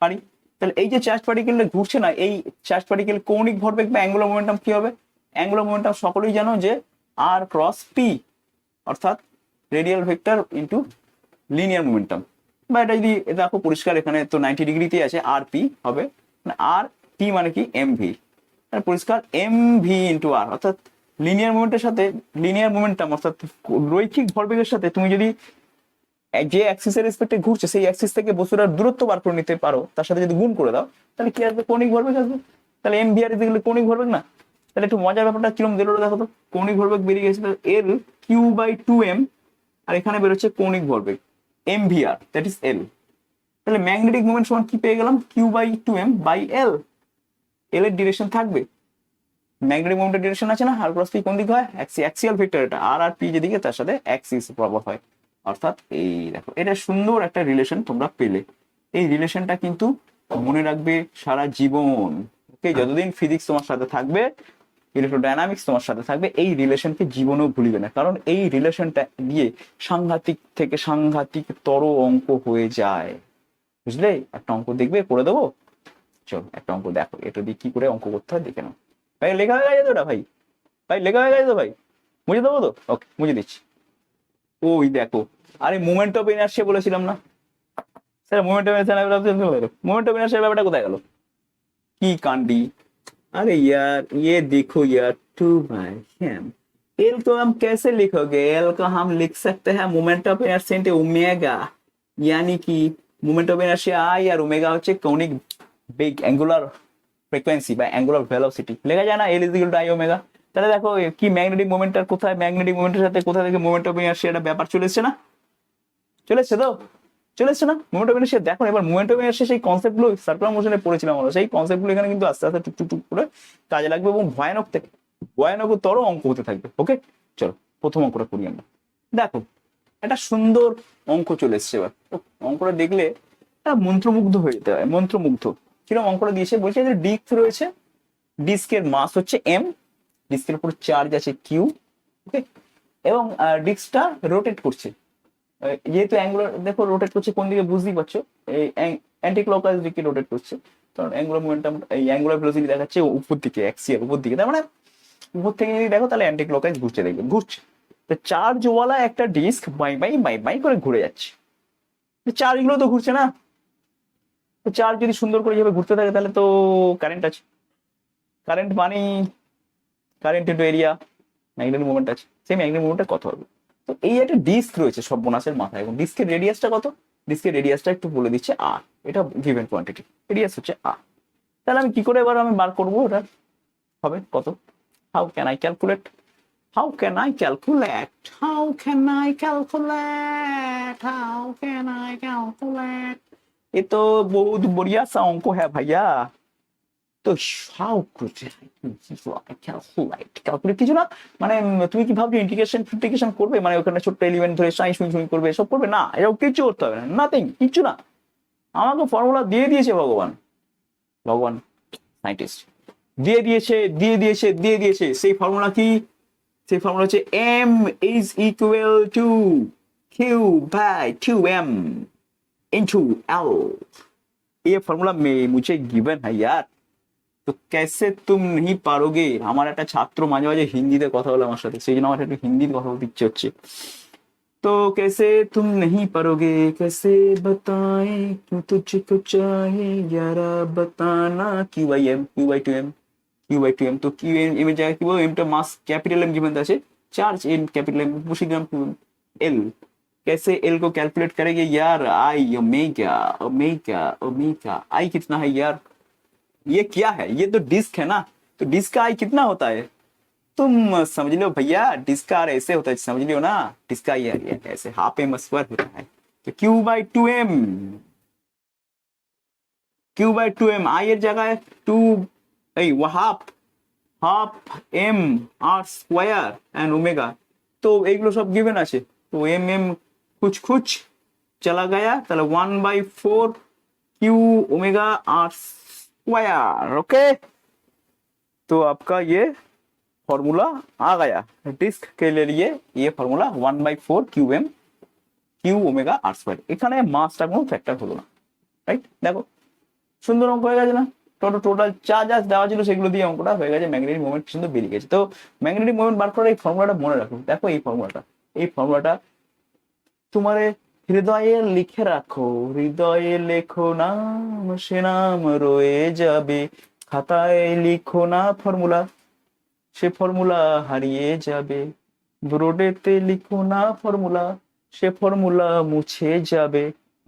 পারি। তাহলে এই যে চার্জ পার্টিকেলটা ঘুরছে না, এই চার্জ পার্টিকেল কৌণিক ভরবেগ বা অ্যাঙ্গুলার মোমেন্টাম কি হবে? অ্যাঙ্গুলার মোমেন্টাম সকলেই জানো যে আর ক্রস পি, অর্থাৎ radial vector into linear momentum. বা এটা যদি দেখো পরিষ্কার, এখানে তো 90 ডিগ্রিতেই আছে, আর পি হবে, আর পি মানে কি? এম ভি, পরিষ্কার এম ভি ইন্টু আর, অর্থাৎ লিনিয়ার মোমেন্টের সাথে লিনিয়ার মোমেন্টাম অর্থাৎ রৈখিক ভরবেগের সাথে তুমি যদি যে অ্যাক্সিসের রেসপেক্টে ঘুরছে সেই অ্যাক্সিস থেকে বস্তুটার দূরত্ব বার করে নিতে পারো, তার সাথে যদি গুণ করে দাও তাহলে কি আসবে? কৌণিক ভরবেগ আসবে। তাহলে এম ভি আর ইকুয়াল কৌণিক ভরবেগ না? তাহলে একটু মজার ব্যাপারটা কিরকম দিল দেখো তো। কৌণিক ভরবেগ বেরিয়ে গেছে এল কিউ বাই 2m, আর এখানে বেরোচ্ছে কৌণিক ভরবেগ M V R, that is L. তাহলে ম্যাগনেটিক মোমেন্ট সমান কি পেয়ে গেলাম? Q by 2m by L. L এর ডিরেকশন থাকবে, ম্যাগনেটিক মোমেন্টের ডিরেকশন আছে না, আর ক্রস পি কোন দিকে হয়? অ্যাক্সিয়াল ভেক্টর, এটা আর আর পি যেদিকে তার সাথে অ্যাক্সিস বরাবর হয়। অর্থাৎ এই দেখো, এটা সুন্দর একটা রিলেশন তোমরা পেলে। এই রিলেশনটা কিন্তু মনে রাখবে সারা জীবন। ওকে, যতদিন ফিজিক্স তোমার সাথে থাকবে, ইলেকট্রোডাইনামিক্স তোমার সাথে থাকবে, এই রিলেশনকে জীবনেও ভুলিবে না, কারণ এই রিলেশনটা দিয়ে সাংঘাতিক থেকে সাংঘাতিক তর অঙ্ক হয়ে যায়। বুঝলে? একটা অঙ্ক দেখবে, করে দেবো। চলো একটা অঙ্ক দেখো, এটা দিয়ে কি করে অঙ্ক করতে হয় দেখে নাও। ভাই লেখা হয়ে গেছে তো ওটা? ভাই লেখা হয়ে গেছে তো ভাই? মুছে দেবো তো? ওকে, মুছে দিচ্ছি। ওই দেখো, আরে মোমেন্ট অফ ইনার্শিয়া বলেছিলাম না sir, moment of inertia, moment of ইনার্শিয়ার ব্যাপারটা কোথায় গেল? কি कांडी। अरे यार ये देखो यार, 2/m। एल को हम कैसे लिखोगे? एल को हम लिख सकते हैं मोमेंट ऑफ इनर्शिया ओमेगा, यानी कि मोमेंट ऑफ इनर्शिया आई और ओमेगा হচ্ছে কৌণিক বেগ, অ্যাঙ্গুলার ফ্রিকোয়েন্সি বা অ্যাঙ্গুলার ভেলোসিটি, লেখা যায় না এল is equal two I omega. তাহলে দেখো কি ম্যাগনেটিক মোমেন্টটার কোথায়, ম্যাগনেটিক মোমেন্টের সাথে কোথা থেকে মোমেন্ট অফ ইনার্সিয়া একটা ব্যাপার চলে এসছে না, চলে এসছে তো, চলে এসছে না মোমেন্ট অফ ইনার্সিয়া। দেখো এবার মোমেন্ট অফ ইনার্সিয়া সেই কনসেপ্টগুলো সার্কুলার মোশনে পড়েছিলাম আমরা, সেই কনসেপ্টগুলো এখানে কিন্তু আস্তে আস্তে টুক টুক টুক করে কাজে লাগবে এবং ভয়ানক থেকে ভয়ানকতর অঙ্ক হতে থাকবে। ওকে চলো প্রথম অঙ্কটা করি আমরা। দেখো একটা সুন্দর অঙ্ক চলে এসছে, এবার অঙ্কটা দেখলে মন্ত্রমুগ্ধ হয়ে যেতে হয়, মন্ত্রমুগ্ধ। কিরকম অঙ্কটা দিয়েছে, বলছে যে ডিস্ক রয়েছে, ডিস্কের মাস হচ্ছে এম, ডিস্কের উপর চার্জ আছে কিউ, ওকে, এবং ডিস্কটা রোটেট করছে, যেহেতু অ্যাঙ্গুলার দেখো রোটেট করছে কোন দিকে বুঝতেই পারছো, এই অ্যান্টি ক্লকওয়াইজ দিকে রোটেট করছে, কারণ অ্যাঙ্গুলার মোমেন্টাম এই অ্যাঙ্গুলার ভেলোসিটি দেখাচ্ছে উপর দিকে, অ্যাক্সিয়াল উপর দিকে, তার মানে উপর থেকে যদি দেখো তাহলে অ্যান্টি ক্লকওয়াইজ ঘুরছে, দেখবে ঘুরছে। তো চার্জওয়ালা একটা ডিস্ক বাই বাই বাই বাই করে ঘুরে যাচ্ছে, চার্জ গুলো তো ঘুরছে না, তো চার্জ যদি সুন্দর করে যেভাবে ঘুরতে থাকে তাহলে তো কারেন্ট আছে, কারেন্ট মানে current into area, magnetic moment আছে, সেই ম্যাগনেটিক মোমেন্টটা কত হবে। তো এই একটা ডিস্ক রয়েছে সর্বনাশের মাথায়, এবং ডিস্কের রেডিয়াসটা কত, ডিস্কের রেডিয়াসটা একটু বলে দিচ্ছে আর, এটা গিভেন কোয়ান্টিটি, রেডিয়াস হচ্ছে আর। তাহলে আমি কি করে এবার আমি বার করবো ওটা, হবে কত, how can I calculate, how can I calculate, how can I calculate, how can I calculate, ये तो बहुत बढ़िया सा अंक है भैया। তো ক্যালকুলেট কিছু না, মানে তুমি কি ভাবছো ইন্টিগ্রেশন ফিন্টিগ্রেশন করবে, মানে ওখানে ছোট্ট এলিমেন্ট ধরে সাইন সুইং সুইং করবে, সব করবে না, এরকম কিছু করতে হবে না, নাথিং, কিচ্ছু না, আমাকে ফর্মুলা দিয়ে দিয়েছে ভগবান, ভগবান সাইন্টিস্ট দিয়ে দিয়েছে, দিয়ে দিয়েছে, দিয়ে দিয়েছে। সেই ফর্মুলা কি, সেই ফর্মুলা হচ্ছে M is equal to Q by 2m into L, ये फॉर्मूला में मुझे गिवन है यार। তো कैसे तुम नहीं পারোগে, আমার একটা ছাত্র মাঝে মাঝে হিন্দিতে কথা বলে আমার সাথে, সেই জন্য আমার একটু হিন্দিতে কথা বলতে ইচ্ছে হচ্ছে। तो कैसे तुम नहीं पारोगे, कैसे बताएं क्यों तुझको चाहे यारा बताना, Q by M, Q by two M, Q by two M. तो কিউ এম এর জায়গায় কি বলবো, এমটা মাস ক্যাপিটাল এম গিভেন আছে, চার্জ এন ক্যাপিটাল এম, বসিয়ে দিলাম এল। कैसे एल को कैलकुलेट करेंगे यार, I omega, omega omega, I कितना है यार, ये क्या है, ये तो डिस्क है ना, तो डिस्क का आई कितना होता है, तुम समझ लो भैया, डिस्क का ऐसे होता है, समझ लियो ना, डिस्क का ये ऐसे हाफ एम स्क्वायर होता है, तो Q by two M, Q by two M, I এর জায়গায় টু, এই half, half M R square and omega, তো এইগুলো সব গিভেন আছে, तो एम एम कुछ कुछ चला गया, তাহলে 1/4 Q omega R square, okay. तो आपका ये फॉर्मूला आ गया डिस्क के लिए, ये formula 1/4 Q M Q omega R square, এখানে মাসটা কোনো ফ্যাক্টর হলো না, রাইট। দেখো সুন্দর অঙ্ক হয়ে গেছে না, টোটাল যা যা দেওয়া ছিল সেগুলো দিয়ে অঙ্কটা হয়ে গেছে, ম্যাগনেটিক মোমেন্ট সুন্দর বেরিয়ে গেছে। তো ম্যাগনেটিক মোমেন্ট বার করার এই ফর্মুলাটা মনে রাখো, দেখো এই ফর্মুলাটা, এই ফর্মুলাটা তোমারে হৃদয়ে লিখে রাখো, হৃদয়ে লেখো নাম, সে নাম রয়ে যাবে, খাতায় লিখো না ফর্মুলা, সে ফর্মুলা হারিয়ে যাবে, বোর্ডেতে লিখো না ফর্মুলা, সে ফর্মুলা মুছে যাবে,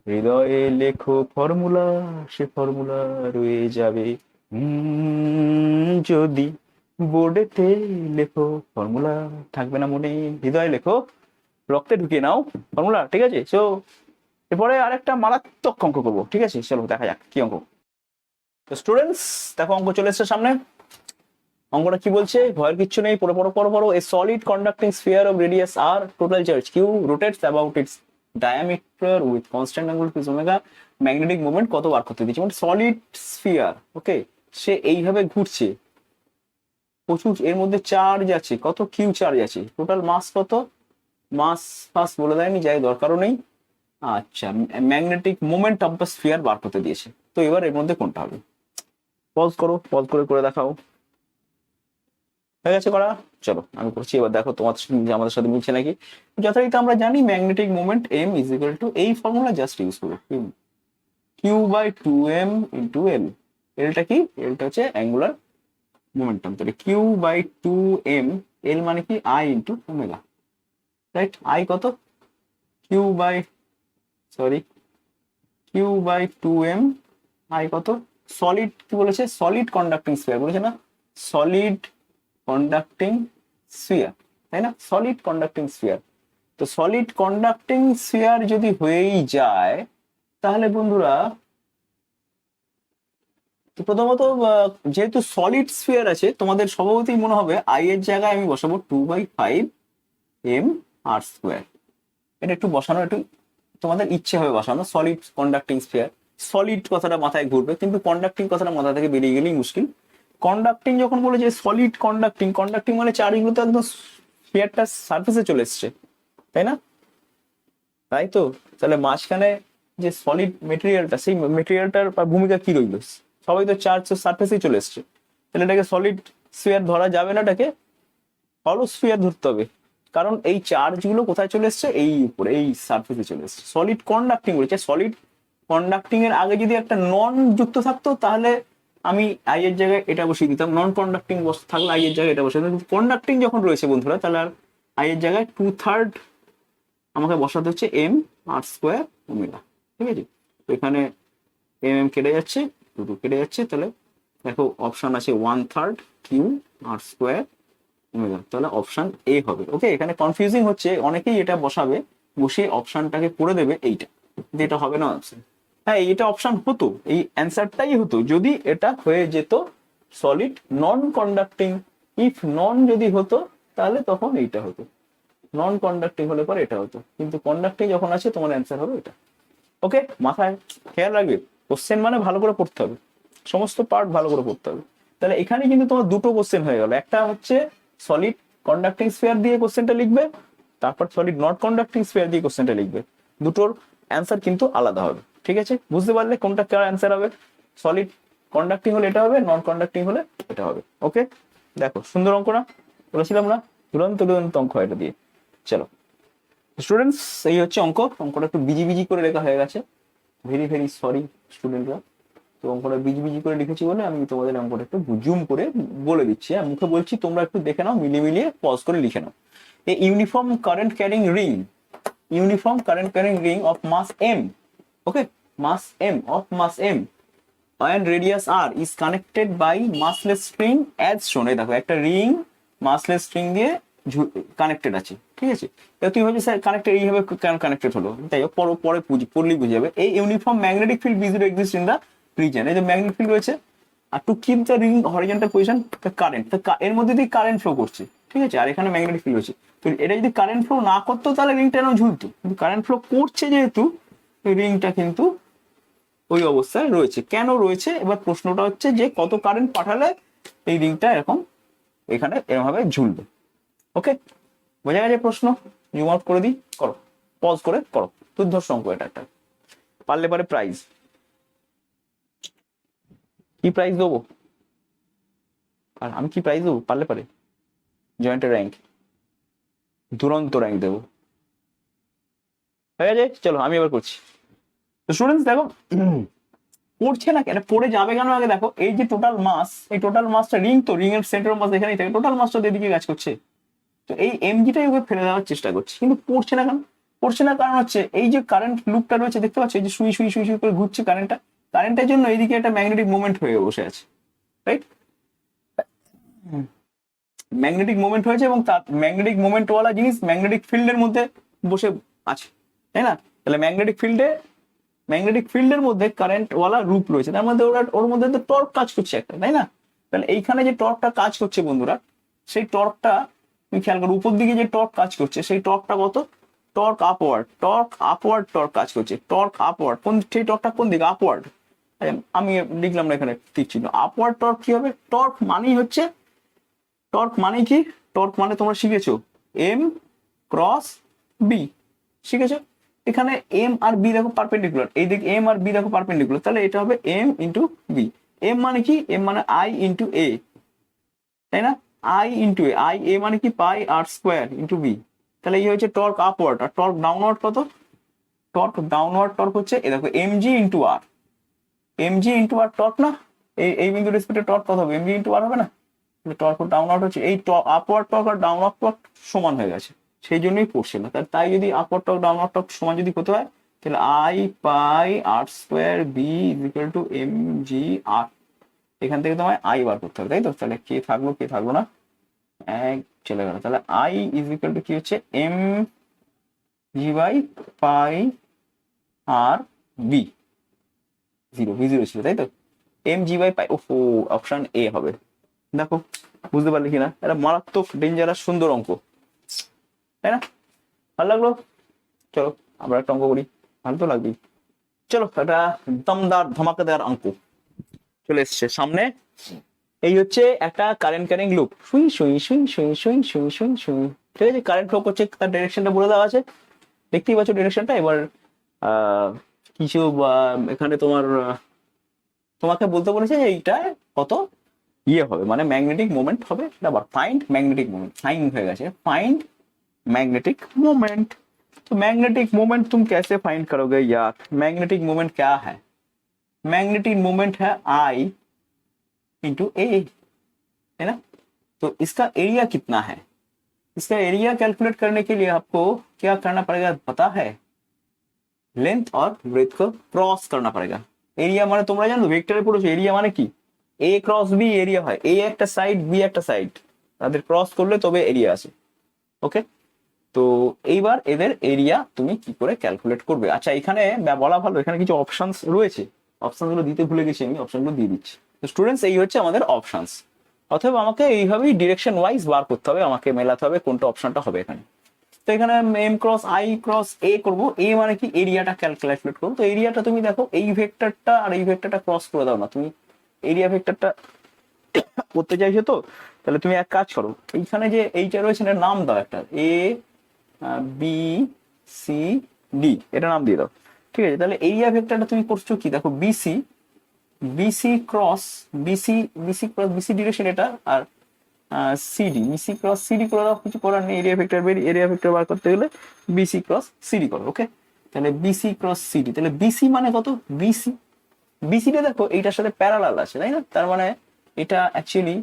হৃদয়ে লেখো ফর্মুলা, সে ফর্মুলা রয়ে যাবে, যদি বোর্ডেতে লেখো ফর্মুলা থাকবে না মনে, হৃদয়ে লেখো, রক্তে ঢুকিয়ে নাও ফর্মুলা, ঠিক আছে। সো এরপরে আরেকটা মারাত্মক অঙ্ক করবো, ঠিক আছে, চলো দেখা যাক কি অঙ্ক। তো স্টুডেন্টস দেখো অঙ্ক চলে এসছে সামনে, অঙ্কটা কি বলছে, ভয়ের কিচ্ছু নেই, পড়ো পড়ো পড়ো পড়ো। A solid conducting sphere of radius R total charge Q rotates about its diameter with constant angle ফিজ ওমেগা, ম্যাগনেটিক মোমেন্ট কত বার করতে দিচ্ছে, মানে সলিড স্ফিয়ার, ওকে, সে এইভাবে ঘুরছে, প্রচুর এর মধ্যে চার্জ আছে, কত কিউ চার্জ আছে, টোটাল মাস কত, মাস ফাস বলে দেয়নি, যাই দরকারও নেই। আচ্ছা magnetic moment of the sphere বার করতে দিয়েছে, তো এবার এর মধ্যে কোনটা হবে, পজ করো, পজ করে করে দেখাও, হয়ে গেছে করা, চলো আমি করছি এবার, দেখো তোমার সাথে আমাদের সাথে মিলছে নাকি। যথারীতি আমরা জানি magnetic moment M is equal to, এই ফর্মুলা জাস্ট ইউজ করো, Q by two M into L, এলটা কি, এলটা হচ্ছে অ্যাঙ্গুলার মোমেন্টাম, তাহলে Q by two M, L মানে কি I into omega, right, I কত, Q by, sorry Q by two M, I কত সলিড কি বলেছে, সলিড কন্ডাক্টিং স্ফিয়ার বলেছে না, সলিড কন্ডাক্টিং স্ফিয়ার, তাই না, সলিড কন্ডাক্টিং স্ফিয়ার। তো সলিড কন্ডাক্টিং স্ফিয়ার যদি হয়েই যায় তাহলে বন্ধুরা, তো প্রথমত যেহেতু সলিড স্ফিয়ার আছে, তোমাদের স্বভাবতই মনে হবে আই এর জায়গায় আমি বসাবো 2/5 m r²। এটা একটু বসানো একটু তোমাদের ইচ্ছে হবে বসানো, সলিড কন্ডাক্টিং স্ফিয়ার। সলিড কথাটা মাথায় ঘুরবে, কিন্তু কন্ডাক্টিং কথাটা মাথা থেকে বেরিয়ে গেলেই মুশকিল। কন্ডাক্টিং যখন বলে যে সলিড কন্ডাক্টিং, কন্ডাক্টিং মানে চার্জগুলো তো একদম স্ফিয়ারটা সার্ফেসে চলে এসছে, তাই না, তাই তো। তাহলে মাঝখানে যে সলিড মেটেরিয়ালটা, সেই মেটেরিয়ালটার ভূমিকা কি রইল, সবাই তো চার্জ সার্ফেসেই চলে এসছে, তাহলে এটাকে সলিড স্ফিয়ার ধরা যাবে না, এটাকে হলো স্ফিয়ার ধরতে হবে। কারণ এই চার্জ গুলো কোথায় চলে এসছে, এই উপরে এই সার্ফেসে চলে এসছে। সলিড কন্ডাক্টিং বলেছে, সলিড কন্ডাক্টিং এর আগে যদি একটা নন যুক্ত থাকতো তাহলে আমি আই এর জায়গায় এটা বসিয়ে দিতাম, নন কন্ডাক্টিং থাকলে আই এর জায়গায় এটা বসিয়ে দিতাম। কন্ডাক্টিং যখন রয়েছে বন্ধুরা, তাহলে আর আই এর জায়গায় 2/3 আমাকে বসাতে হচ্ছে m r²ω, ঠিক আছে। তো এখানে এম কেটে যাচ্ছে, দুটো কেটে যাচ্ছে, তাহলে দেখো অপশন আছে 1/3 Q r²ω, তাহলে অপশন এ হবে। ওকে, এখানে কনফিউজিং হচ্ছে, অনেকেই এটা বসাবে, বসে অপশনটাকে করে দেবে এইটা, কিন্তু এটা হবে না অপশন। হ্যাঁ, এটা অপশন হতো, এই অ্যান্সারটাই হতো যদি এটা হয়ে যেত সলিড নন কন্ডাক্টিং। ইফ নন যদি হতো তাহলে তখন এইটা হতো, নন কন্ডাক্টিং হলে পরে এটা হতো, কিন্তু কন্ডাক্টিং যখন আছে তোমার অ্যান্সার হবে এটা। ওকে, মাথায় খেয়াল রাখবে, কোশ্চেন মানে ভালো করে পড়তে হবে, সমস্ত পার্ট ভালো করে পড়তে হবে। তাহলে এখানে কিন্তু তোমার দুটো কোশ্চেন হয়ে গেল, একটা হচ্ছে সলিড কন্ডাক্টিং স্ফিয়ার দিয়ে কোশ্চেনটা লিখবে, তারপর সলিড নট কন্ডাক্টিং স্ফিয়ার দিয়ে কোশ্চেনটা লিখবে, দুটোর অ্যান্সার কিন্তু আলাদা হবে। ঠিক আছে, বুঝতে পারলে কোনটা কার অ্যান্সার হবে, সলিড কন্ডাক্টিং হলে এটা হবে, নন কন্ডাক্টিং হলে এটা হবে। ওকে, দেখো সুন্দর অঙ্ক না, বলেছিলাম না, দুরন্ত দুরন্ত অঙ্ক এটা দিয়ে। চলো স্টুডেন্টস, এই হচ্ছে অঙ্ক, অঙ্কটা একটু বিজি বিজি করে লেখা হয়ে গেছে, ভেরি ভেরি সরি স্টুডেন্টরা। তো অঙ্কটা বিজি বিজি করে লিখেছি বলে আমি তোমাদের অঙ্কটা একটু জুম করে বলে দিচ্ছি, হ্যাঁ মুখে বলছি, তোমরা একটু দেখে নাও, মিলিয়ে মিলিয়ে পজ করে লিখে নাও। A uniform current carrying ring, uniform current carrying ring of mass m, okay, mass m of mass m and radius r is connected by massless string as shown। এই দেখো একটা রিং মাসলেস স্ট্রিং দিয়ে connected আছে, ঠিক আছে। তো তুই ভাবছিস স্যার কানেক্টেড এইভাবে কেন কানেক্টেড হলো, তাই হোক পরে পড়লেই বুঝে যাবে। এই uniform magnetic field B zero exist in the region, এই যে ম্যাগনেটিক ফিল্ড রয়েছে, আর to keep the ring horizontal position the current, এর মধ্যে দিয়ে কারেন্ট ফ্লো করছে, ঠিক আছে, আর এখানে ম্যাগনেটিক ফিল্ড রয়েছে। তো এটা যদি কারেন্ট ফ্লো না করতো তাহলে রিংটা এরকম ঝুলতো, কিন্তু কারেন্ট ফ্লো করছে যেহেতু রিংটা কিন্তু ওই অবস্থায় রয়েছে। কেন রয়েছে, এবার প্রশ্নটা হচ্ছে যে কত কারেন্ট পাঠালে এই রিংটা এরকম এখানে এরকম ভাবে ঝুলবে। ওকে, বোঝা গেছে প্রশ্ন, জুম আউট করে দিই, করো, পজ করে করো, দুর্ধর্ষ অঙ্ক এটা একটা, পারলে পারে প্রাইজ, কি প্রাইজ দেবো, আর আমি কি প্রাইজ দেবো, পারলে পারে জয়েন্টের র্যাঙ্ক, দুরন্ত র্যাঙ্ক দেবো। হয়ে গেছে, চলো আমি এবার করছি। তো স্টুডেন্টস দেখো, পড়ছে না কেন, পড়ে যাবে কেন, আগে দেখো এই যে টোটাল মাস, এই টোটাল মাসটা রিং, তো রিং এর সেন্টার মাস এখানেই থাকে, টোটাল মাসটা এদিকে কাজ করছে, তো এই এমজিটাই ওকে ফেলে দেওয়ার চেষ্টা করছে, কিন্তু পড়ছে না কেন, পড়ছে না কারণ হচ্ছে এই যে কারেন্ট লুপটা রয়েছে দেখতে পাচ্ছ, এই যে সুই সুই সুই সুই করে ঘুরছে কারেন্টটা, কারেন্টের জন্য এইদিকে একটা ম্যাগনেটিক মুভমেন্ট হয়ে বসে আছে, রাইট, ম্যাগনেটিক মুভমেন্ট হয়েছে, এবং তার ম্যাগনেটিক মুভমেন্ট ওয়ালা জিনিস ম্যাগনেটিক ফিল্ডের মধ্যে বসে আছে, তাই না। তাহলে ম্যাগনেটিক ফিল্ডের মধ্যে কারেন্ট ওয়ালা রূপ রয়েছে, তার মধ্যে ওর মধ্যে তো টর্ক কাজ করছে একটা, তাই না। তাহলে এইখানে যে টর্কটা কাজ করছে বন্ধুরা, সেই টর্কটা তুমি খেয়াল করো, উপর দিকে যে টর্ক কাজ করছে সেই টর্কটা কত, টর্ক আপওয়ার্ড টর্ক কাজ করছে, টর্ক আপওয়ার্ড, কোন সেই টর্কটা কোন দিকে, আপওয়ার্ড। আমি লিখলাম না এখানে তীর চিহ্ন, আপওয়ার্ড টর্ক কি হবে, টর্ক মানেই হচ্ছে, টর্ক মানে কি, টর্ক মানে তোমরা শিখেছো এম ক্রস বি, শিখেছো, এখানে এম আর বি দেখো পারপেন্ডিকুলার, এই দিকে এম আর বি দেখো পারপেন্ডিকুলার, তাহলে এটা হবে এম ইন্টু বি। এম মানে কি, এম মানে আই ইন্টু এ, তাই না, আই ইন্টু এ, আই এ মানে কি পাই আর স্কোয়ার ইন্টু বি, তাহলে এই হচ্ছে টর্ক আপওয়ার্ড। আর টর্ক ডাউনওয়ার্ড কত, টর্ক ডাউনওয়ার্ড টর্ক হচ্ছে এই দেখো এমজি ইন্টু আর, এমজি ইন্টু আর টর্ক না, এই বিন্দু রেসপেক্টে টর্ক কত হবে, এমজি ইন্টু আর হবে না, টর্ক ডাউনওয়ার্ড হচ্ছে, এই আপওয়ার্ড টর্ক আর ডাউনওয়ার্ড টর্ক সমান হয়ে গেছে, সেই জন্যই পড়ছে না। তাই যদি আপওয়ার্ড টর্ক ডাউনওয়ার্ড টর্ক সমান যদি হতে হয়, তাহলে I pi R square B is equal to M G R, এখান থেকে তোমায় আই বার করতে হবে, তাই তো? তাহলে কে থাকলো কে থাকলো না, এক চলে গেল। তাহলে আই ইজ ইকুয়াল টু কি হচ্ছে, M G by pi R B, zero B zero ছিল তাই তো, এম জি বাই পাই, ওহো অপশন এ হবে। দেখো বুঝতে পারলে কিনা, এটা মারাত্মক ডেঞ্জারাস সুন্দর অঙ্ক, তাই না? ভালো লাগলো? চলো আমরা একটা অঙ্ক করি, ভালো তো লাগবেই। চলো একটা দমদার ধামাকাদার অঙ্ক চলে এসছে সামনে। এই হচ্ছে একটা কারেন্ট ক্যারিং লুপ, সুই সুই সুই সুই সুই সুই সুই সুই, ঠিক আছে? কারেন্ট ফ্লো করছে, তার ডিরেকশনটা বলে দেওয়া আছে, দেখতেই পাচ্ছ ডিরেকশনটা। এবার কিছু এখানে তোমার তোমাকে বলতে বলেছে যে এইটা কত ইয়ে হবে, মানে ম্যাগনেটিক মোমেন্ট হবে, সেটা আবার ফাইন্ড ম্যাগনেটিক মোমেंट, फाइंड হয়ে गए फाइंड मैग्नेटिक मोमेंट। तो मैग्नेटिक मोमेंट तुम कैसे फाइंड करोगे यार? मैग्नेटिक मोमेंट क्या है? मैग्नेटिक मोमेंट है आई इंटू ए, है ना? तो इसका एरिया कितना है? इसका एरिया कैलकुलेट करने के लिए आपको क्या करना पड़ेगा पता है? लेंथ और ब्रेथ को क्रॉस करना पड़ेगा। एरिया माने তোমরা জানো ভেক্টরে পড়েছো, এরিয়া মানে কি? এ ক্রস বি এরিয়া হয়, এ একটা সাইড বি একটা সাইড, তাদের ক্রস করলে তবে এরিয়া আসে। ওকে, তো এইবার এদের এরিয়া তুমি কি করে ক্যালকুলেট করবে? আচ্ছা এখানে বলা ভালো, এখানে কিছু অপশনস রয়েছে, অপশনগুলো দিতে ভুলে গেছি আমি, অপশনগুলো দিয়ে দিচ্ছি। তো স্টুডেন্টস এই হচ্ছে আমাদের অপশনস, অথবা আমাকে এইভাবেই ডিরেকশন ওয়াইজ বার করতে হবে, আমাকে মেলাতে হবে কোনটা অপশনটা হবে এখানে। তো এখানে এম ক্রস আই ক্রস এ করবো, এ মানে কি এরিয়াটা ক্যালকুলেট করবো। তো এরিয়াটা তুমি দেখো এই ভেক্টরটা আর এই ভেক্টরটা ক্রস করে দাও না, তুমি এরিয়া ভেক্টরটা করতে চাইছো, তো তাহলে তুমি এক কাজ করো, এইখানে যে এইটা রয়েছে এটার নাম দাও একটা, এ বি সি ডি, এটা নাম দিয়ে দাও, ঠিক আছে? তাহলে এরিয়া ভেক্টরটা তুমি করছো কি, দেখো BC BC cross BC, BC cross BC direction এটা, আর সিডি বিসি ক্রস সিডি করে দাও, কিছু করার নেই, এরিয়া ভেক্টর এরিয়া ভেক্টর বার করতে গেলে বিসি ক্রস সিডি করো। ওকে, তাহলে বিসি ক্রস সিডি, তাহলে বিসি মানে কত, বিসি বিসিটা দেখো এইটার সাথে প্যারালাল আছে তাই না, তার মানে এটা অ্যাকচুয়ালি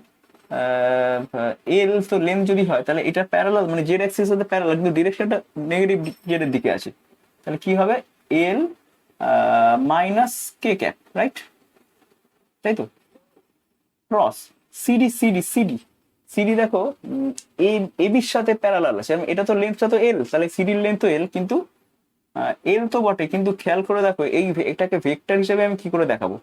এল, তো লেন্থ যদি হয় তাহলে এটা প্যারালাল, মানে জেড অ্যাক্সিস সাথে প্যারালাল, কিন্তু ডিরেকশনটা নেগেটিভ জেড এর দিকে আছে, তাহলে কি হবে এল মাইনাস কে ক্যাপ, রাইট? তাই তো, cross CD CD CD CD দেখো এ এবির সাথে প্যারালাল আছে, এটা তো লেন্থটা তো এল, তাহলে সিডির লেন্থ তো এল, কিন্তু এল তো বটে, কিন্তু খেয়াল করে দেখো এই এটাকে ভেক্টর হিসেবে আমি কি করে দেখাবো,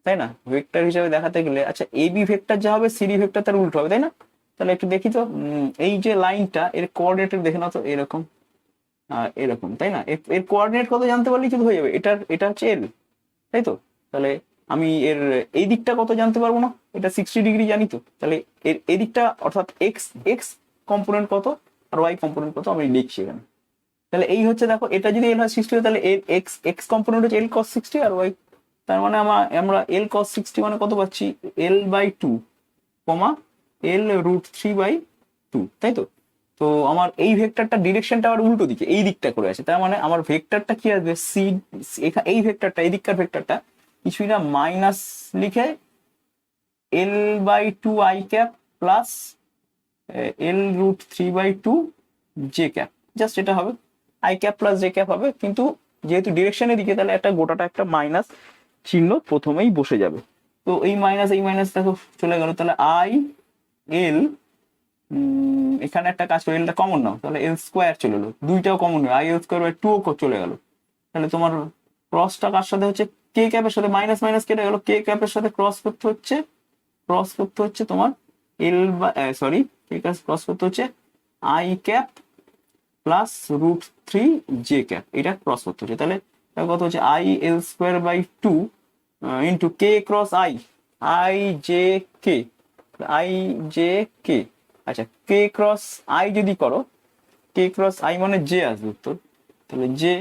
তাই না? ভেক্টর হিসেবে দেখাতে গেলে, আচ্ছা এবি ভেক্টর যা হবে সিডি ভেক্টর তার উল্টো হবে, তাই না? তাহলে একটু দেখি তো, এই যে লাইনটা এর কোঅর্ডিনেট দেখে নাও তো, এরকম এরকম, তাই না? এর কোঅর্ডিনেট কত জানতে পারলেই কিন্তু হয়ে যাবে, এটা হচ্ছে এল, তাই তো? তাহলে আমি এর এই দিকটা কত জানতে পারবো না, এটা 60 ডিগ্রি জানি তো, তাহলে এর এই দিকটা অর্থাৎ এক্স এক্স কম্পোনেন্ট কত আর ওয়াই কম্পোনেন্ট কত আমি লিখছি এখানে। তাহলে এই হচ্ছে দেখো, এটা যদি এল হয় 60 হয়, তাহলে এর এক্স এক্স কম্পোনেন্ট হচ্ছে এল কস 60 আর ওয়াই, তার মানে আমরা এল কস 60 মানে কত পাচ্ছি, L by 2 comma L root 3 by 2, তাই তো? তো আমার এই ভেক্টরটা ডিরেকশনটা আবার উল্টো দিকে এই দিকটা করে আছে, তার মানে আমার ভেক্টরটা কি আসবে, সি এই ভেক্টরটা এই দিককার ভেক্টরটা কিছুই না, মাইনাস লিখে L by 2 I cap plus L root 3 by 2 J cap, just এটা হবে I cap plus J cap হবে, কিন্তু যেহেতু ডিরেকশনের দিকে তাহলে একটা গোটাটা একটা মাইনাস চিহ্ন প্রথমেই বসে যাবে। তো এই মাইনাস দেখো চলে গেল, তাহলে আই এল, এখানে একটা কাজ করে এলটা কমন নাও, তাহলে এল স্কোয়ার চলে এলো, দুইটাও কমন নেই, আই এল স্কোয়ার বাই 2 চলে গেল। তাহলে তোমার ক্রসটা কার সাথে হচ্ছে, কে ক্যাপের সাথে, মাইনাস মাইনাস কেটে গেল, কে ক্যাপের সাথে ক্রস করতে হচ্ছে তোমার এল বা সরি কে ক্যাপ ক্রস করতে হচ্ছে I cap plus root 3 J cap, এটা ক্রস করতে হচ্ছে, তাহলে কত হচ্ছে I L square by 2 into K cross I, I J K, I J K, আচ্ছা কে ক্রস আই যদি করো, কে ক্রস আই মানে জে আসবে উত্তর, তাহলে জে,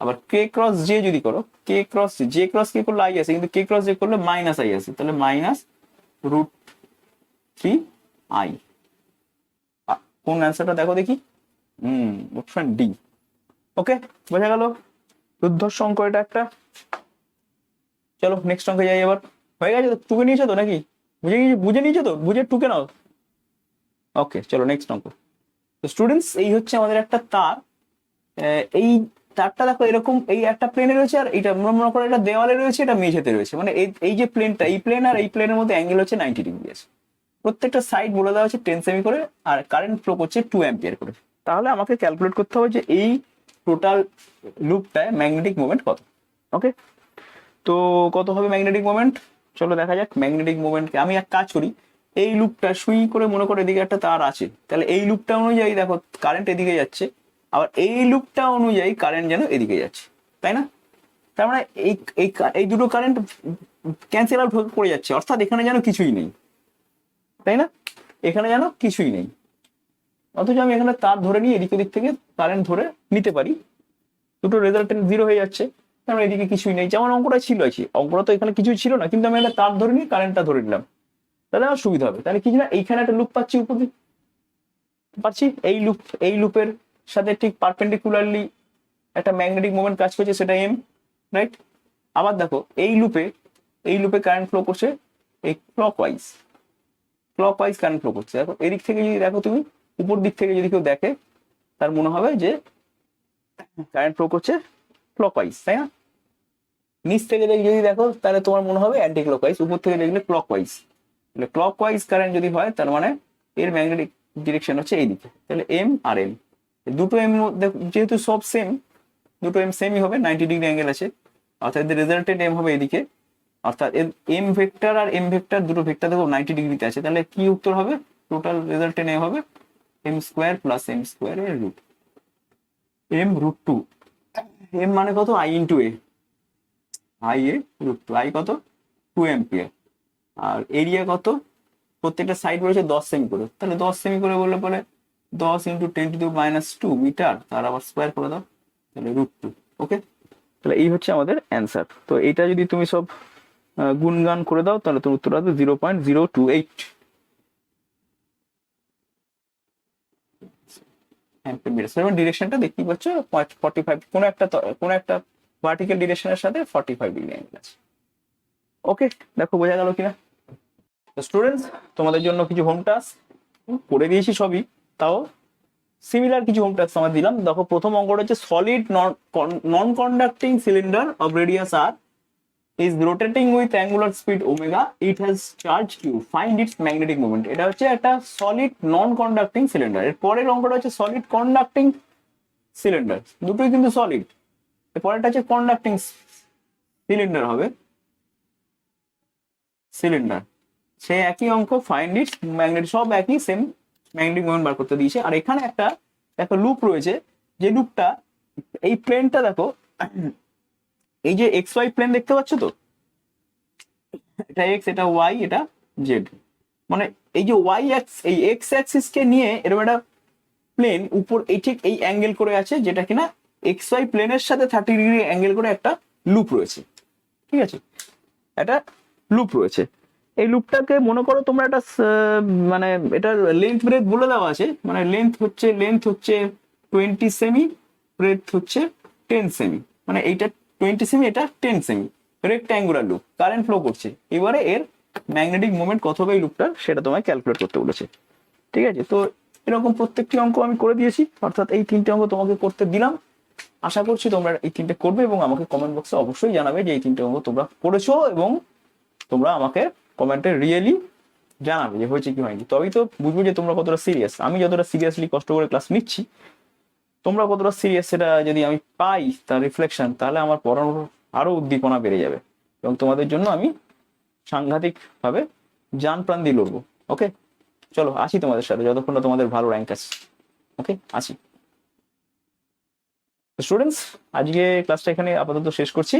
আবার কে ক্রস জে যদি করো, কে ক্রস জে ক্রস কে করলে আই আসে, কিন্তু কে ক্রস জে করলে মাইনাস আই আসে, তাহলে মাইনাস রুট 3 আই। কোন অ্যান্সারটা দেখো দেখি, অপশন ডি। ওকে, বোঝা গেল দুর্ধর্ষ অঙ্ক এটা একটা। চলো নেক্সট অঙ্কে যাই এবার, হয়ে গেছে তো, টুকে নিয়েছো তো নাকি, বুঝে নিয়েছো তো, বুঝে টুকে নাও। ওকে চলো নেক্সট অঙ্ক। তো স্টুডেন্টস এই হচ্ছে আমাদের একটা তার, এই তারটা দেখো এরকম, এই একটা প্লেনে রয়েছে আর এটা মনে করো এটা দেওয়ালে রয়েছে, এটা মেঝেতে রয়েছে, মানে এই যে প্লেনটা, এই প্লেন আর এই প্লেনের মধ্যে অ্যাঙ্গেল হচ্ছে 90 ডিগ্রি আছে। প্রত্যেকটা সাইড বলে দেওয়া হচ্ছে 10 সেমি করে, আর কারেন্ট ফ্লো করছে 2 অ্যাম্পিয়ার করে। তাহলে আমাকে ক্যালকুলেট করতে হবে যে এই টোটাল লুপটায় ম্যাগনেটিক মোমেন্ট কত। ওকে, তো কত হবে ম্যাগনেটিক মোমেন্ট, চলো দেখা যাক। ম্যাগনেটিক মোমেন্টকে আমি এক কাজ করি, এই লুপটা সুই করে মনে করো এদিকে একটা তার আছে, তাহলে এই লুপটা অনুযায়ী দেখো কারেন্ট এদিকে যাচ্ছে, আবার এই লুপটা অনুযায়ী কারেন্ট যেন এদিকে যাচ্ছে, তাই না? তার মানে এই এই এই দুটো কারেন্ট ক্যান্সেল আউট করে যাচ্ছে, অর্থাৎ এখানে যেন কিছুই নেই, তাই না? এখানে যেন কিছুই নেই, অথচ আমি এখানে তার ধরে নিয়ে এদিক ওদিক থেকে কারেন্ট ধরে নিতে পারি, দুটো রেজাল্টেন্ট জিরো হয়ে যাচ্ছে, কারণ এদিকে কিছুই নেই। যেমন অঙ্কটা ছিল, অঙ্কটা তো এখানে কিছুই ছিল না, কিন্তু আমি একটা তার ধরে নিয়ে কারেন্টটা ধরে নিলাম, তাহলে আমার সুবিধা হবে। তাহলে কিছু না, এইখানে একটা লুপ পাচ্ছি, উপর দিকে পাচ্ছি, এই লুপের সাথে ঠিক পারপেন্ডিকুলারলি একটা ম্যাগনেটিক মোমেন্ট কাজ করছে, সেটা এম, রাইট? আবার দেখো এই লুপে কারেন্ট ফ্লো করছে এই ক্লকওয়াইজ কারেন্ট ফ্লো করছে। দেখো এদিক থেকে যদি দেখো তুমি, উপর দিক থেকে যদি কেউ দেখে, তার মনে হবে যে কারেন্ট ফ্লো করছে ক্লকওয়াইজ, তাই না? নিচ থেকে যদি দেখো তাহলে তোমার মনে হবে অ্যান্টি ক্লকওয়াইজ, উপর থেকে দেখলে ক্লকওয়াইজ। তাহলে ক্লকওয়াইজ কারেন্ট যদি হয়, তার মানে এর ম্যাগনেটিক ডিরেকশন হচ্ছে এইদিকে। তাহলে এম আর এম, দুটো এম যেহেতু সব সেম, দুটো এম সেমই হবে, 90 ডিগ্রি অ্যাঙ্গেল আছে, অর্থাৎ এদের রেজাল্টেড এম হবে এদিকে, অর্থাৎ এম ভেক্টর আর এম ভেক্টর দুটো ভেক্টর দেখো 90 ডিগ্রিতে আছে। তাহলে কি উত্তর হবে, টোটাল রেজাল্টেড এম হবে M square plus M square এর root, M root two. M মানে কত, I into A, I A root two, I কত 2 অ্যাম্পিয়ার, আর এরিয়া কত, প্রত্যেকটা সাইড রয়েছে 10 সেমি করে, তাহলে 10 সেমি করে বললে পরে 10 ইন্টু 10⁻² মিটার, তার আবার স্কোয়ার করে দাও, তাহলে রুট টু। ওকে, তাহলে এই হচ্ছে আমাদের অ্যান্সার। তো এটা যদি তুমি সব গুণগান করে দাও, তাহলে তোমার উত্তর আসবে 0.028 অ্যাম্পিয়ার। ডিরেকশনটা দেখতেই পাচ্ছ 45, কোনো একটা ভার্টিক্যাল ডিরেকশনের সাথে 45 ডিগ্রি অ্যাঙ্গেল আছে। ওকে, দেখো বোঝা গেল কিনা? তো স্টুডেন্টস, তোমাদের জন্য কিছু হোম টাস্ক করে দিয়েছি সবই, তাও সিমিলার কিছু হোম টাস্ক আমার দিলাম। দেখো প্রথম অঙ্কটা হচ্ছে solid non conducting cylinder of radius R is rotating with angular speed omega, it has charge q, find its magnetic moment। এটা হচ্ছে একটা সলিড নন কন্ডাক্টিং সিলিন্ডার। এর পরের অঙ্কটা হচ্ছে সলিড কন্ডাক্টিং সিলিন্ডার, দুটোই কিন্তু সলিড। এর পরেরটা হচ্ছে কন্ডাক্টিং সিলিন্ডার হবে, সিলিন্ডার, সেই একই অঙ্ক, ফাইন্ড ইটস ম্যাগনেটিক, সব একই সেম ম্যাগনেটিক মোমেন্ট বার করতে দিয়েছে। আর এখানে একটা লুপ রয়েছে, যে লুপটা এই প্লেনটা দেখো, এই যে এক্স ওয়াই প্লেন দেখতে পাচ্ছ তো, এটা এক্স, এটা ওয়াই, এটা জেড, মানে এই যে ওয়াই অ্যাক্স, এই এক্স অ্যাক্সিস কে নিয়ে এরকম একটা প্লেন উপর এই ঠিক এই অ্যাঙ্গেল করে আছে, যেটা কিনা এক্স ওয়াই প্লেনের সাথে 30 ডিগ্রি অ্যাঙ্গেল করে একটা লুপ রয়েছে, ঠিক আছে? একটা লুপ রয়েছে, এই লুপটাকে মনে করো তোমরা একটা মানে এটার লেন্থ ব্রেথ বলে দেওয়া আছে, মানে লেন্থ হচ্ছে 20 সেমি, ব্রেথ হচ্ছে 10 সেমি, মানে এইটা 20 সেমি, এটা 10 semi, rectangular loop, current flow করছে। এবারে এর ম্যাগনেটিক মোমেন্ট কত হবে এই লুপটার, সেটা তোমায় ক্যালকুলেট করতে বলেছে, ঠিক আছে? তো এরকম প্রত্যেকটি অঙ্ক আমি করে দিয়েছি, অর্থাৎ এই 3টে অঙ্ক তোমাকে করতে দিলাম। আশা করছি তোমরা এই 3টে করবে এবং আমাকে কমেন্ট বক্সে অবশ্যই জানাবে যে এই 3টে অঙ্ক তোমরা করেছো, এবং তোমরা আমাকে কমেন্টে রিয়েলি জানাবে যে হয়েছে কি হয়নি, তবেই তো বুঝবো যে তোমরা কতটা সিরিয়াস। আমি যতটা সিরিয়াসলি কষ্ট করে ক্লাস নিচ্ছি, তোমরা কতটা সিরিয়াস সেটা যদি আমি পাই তার রিফ্লেকশন, তাহলে আমার পড়ানোর আরো উদ্দীপনা বেড়ে যাবে, এবং তোমাদের জন্য আমি সাংঘাতিক ভাবে জান প্রাণ দিয়ে লড়বো। ওকে, চলো আসি তোমাদের সাথে, যতক্ষণ না তোমাদের ভালো র্যাঙ্ক আছে। ওকে, আসি। স্টুডেন্টস, আজকে ক্লাসটা এখানে আপাতত শেষ করছি,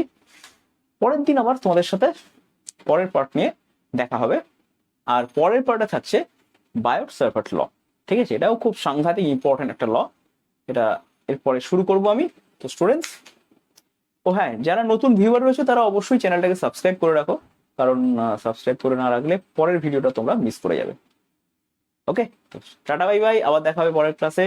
পরের দিন আবার তোমাদের সাথে পরের পার্ট নিয়ে দেখা হবে। আর পরের পার্টে থাকছে বায়োট-সাভার্ট ল, ঠিক আছে? এটাও খুব সাংঘাতিক ইম্পর্টেন্ট একটা ল, এটা এরপরে শুরু করব আমি। তো স্টুডেন্টস, ও হ্যাঁ, যারা নতুন ভিউয়ার রয়েছে তারা অবশ্যই চ্যানেলটাকে সাবস্ক্রাইব করে রাখো, কারণ সাবস্ক্রাইব করে না রাখলে পরের ভিডিওটা তোমরা মিস করে যাবে। ওকে, টাটা বাই বাই, আবার দেখা হবে পরের ক্লাসে।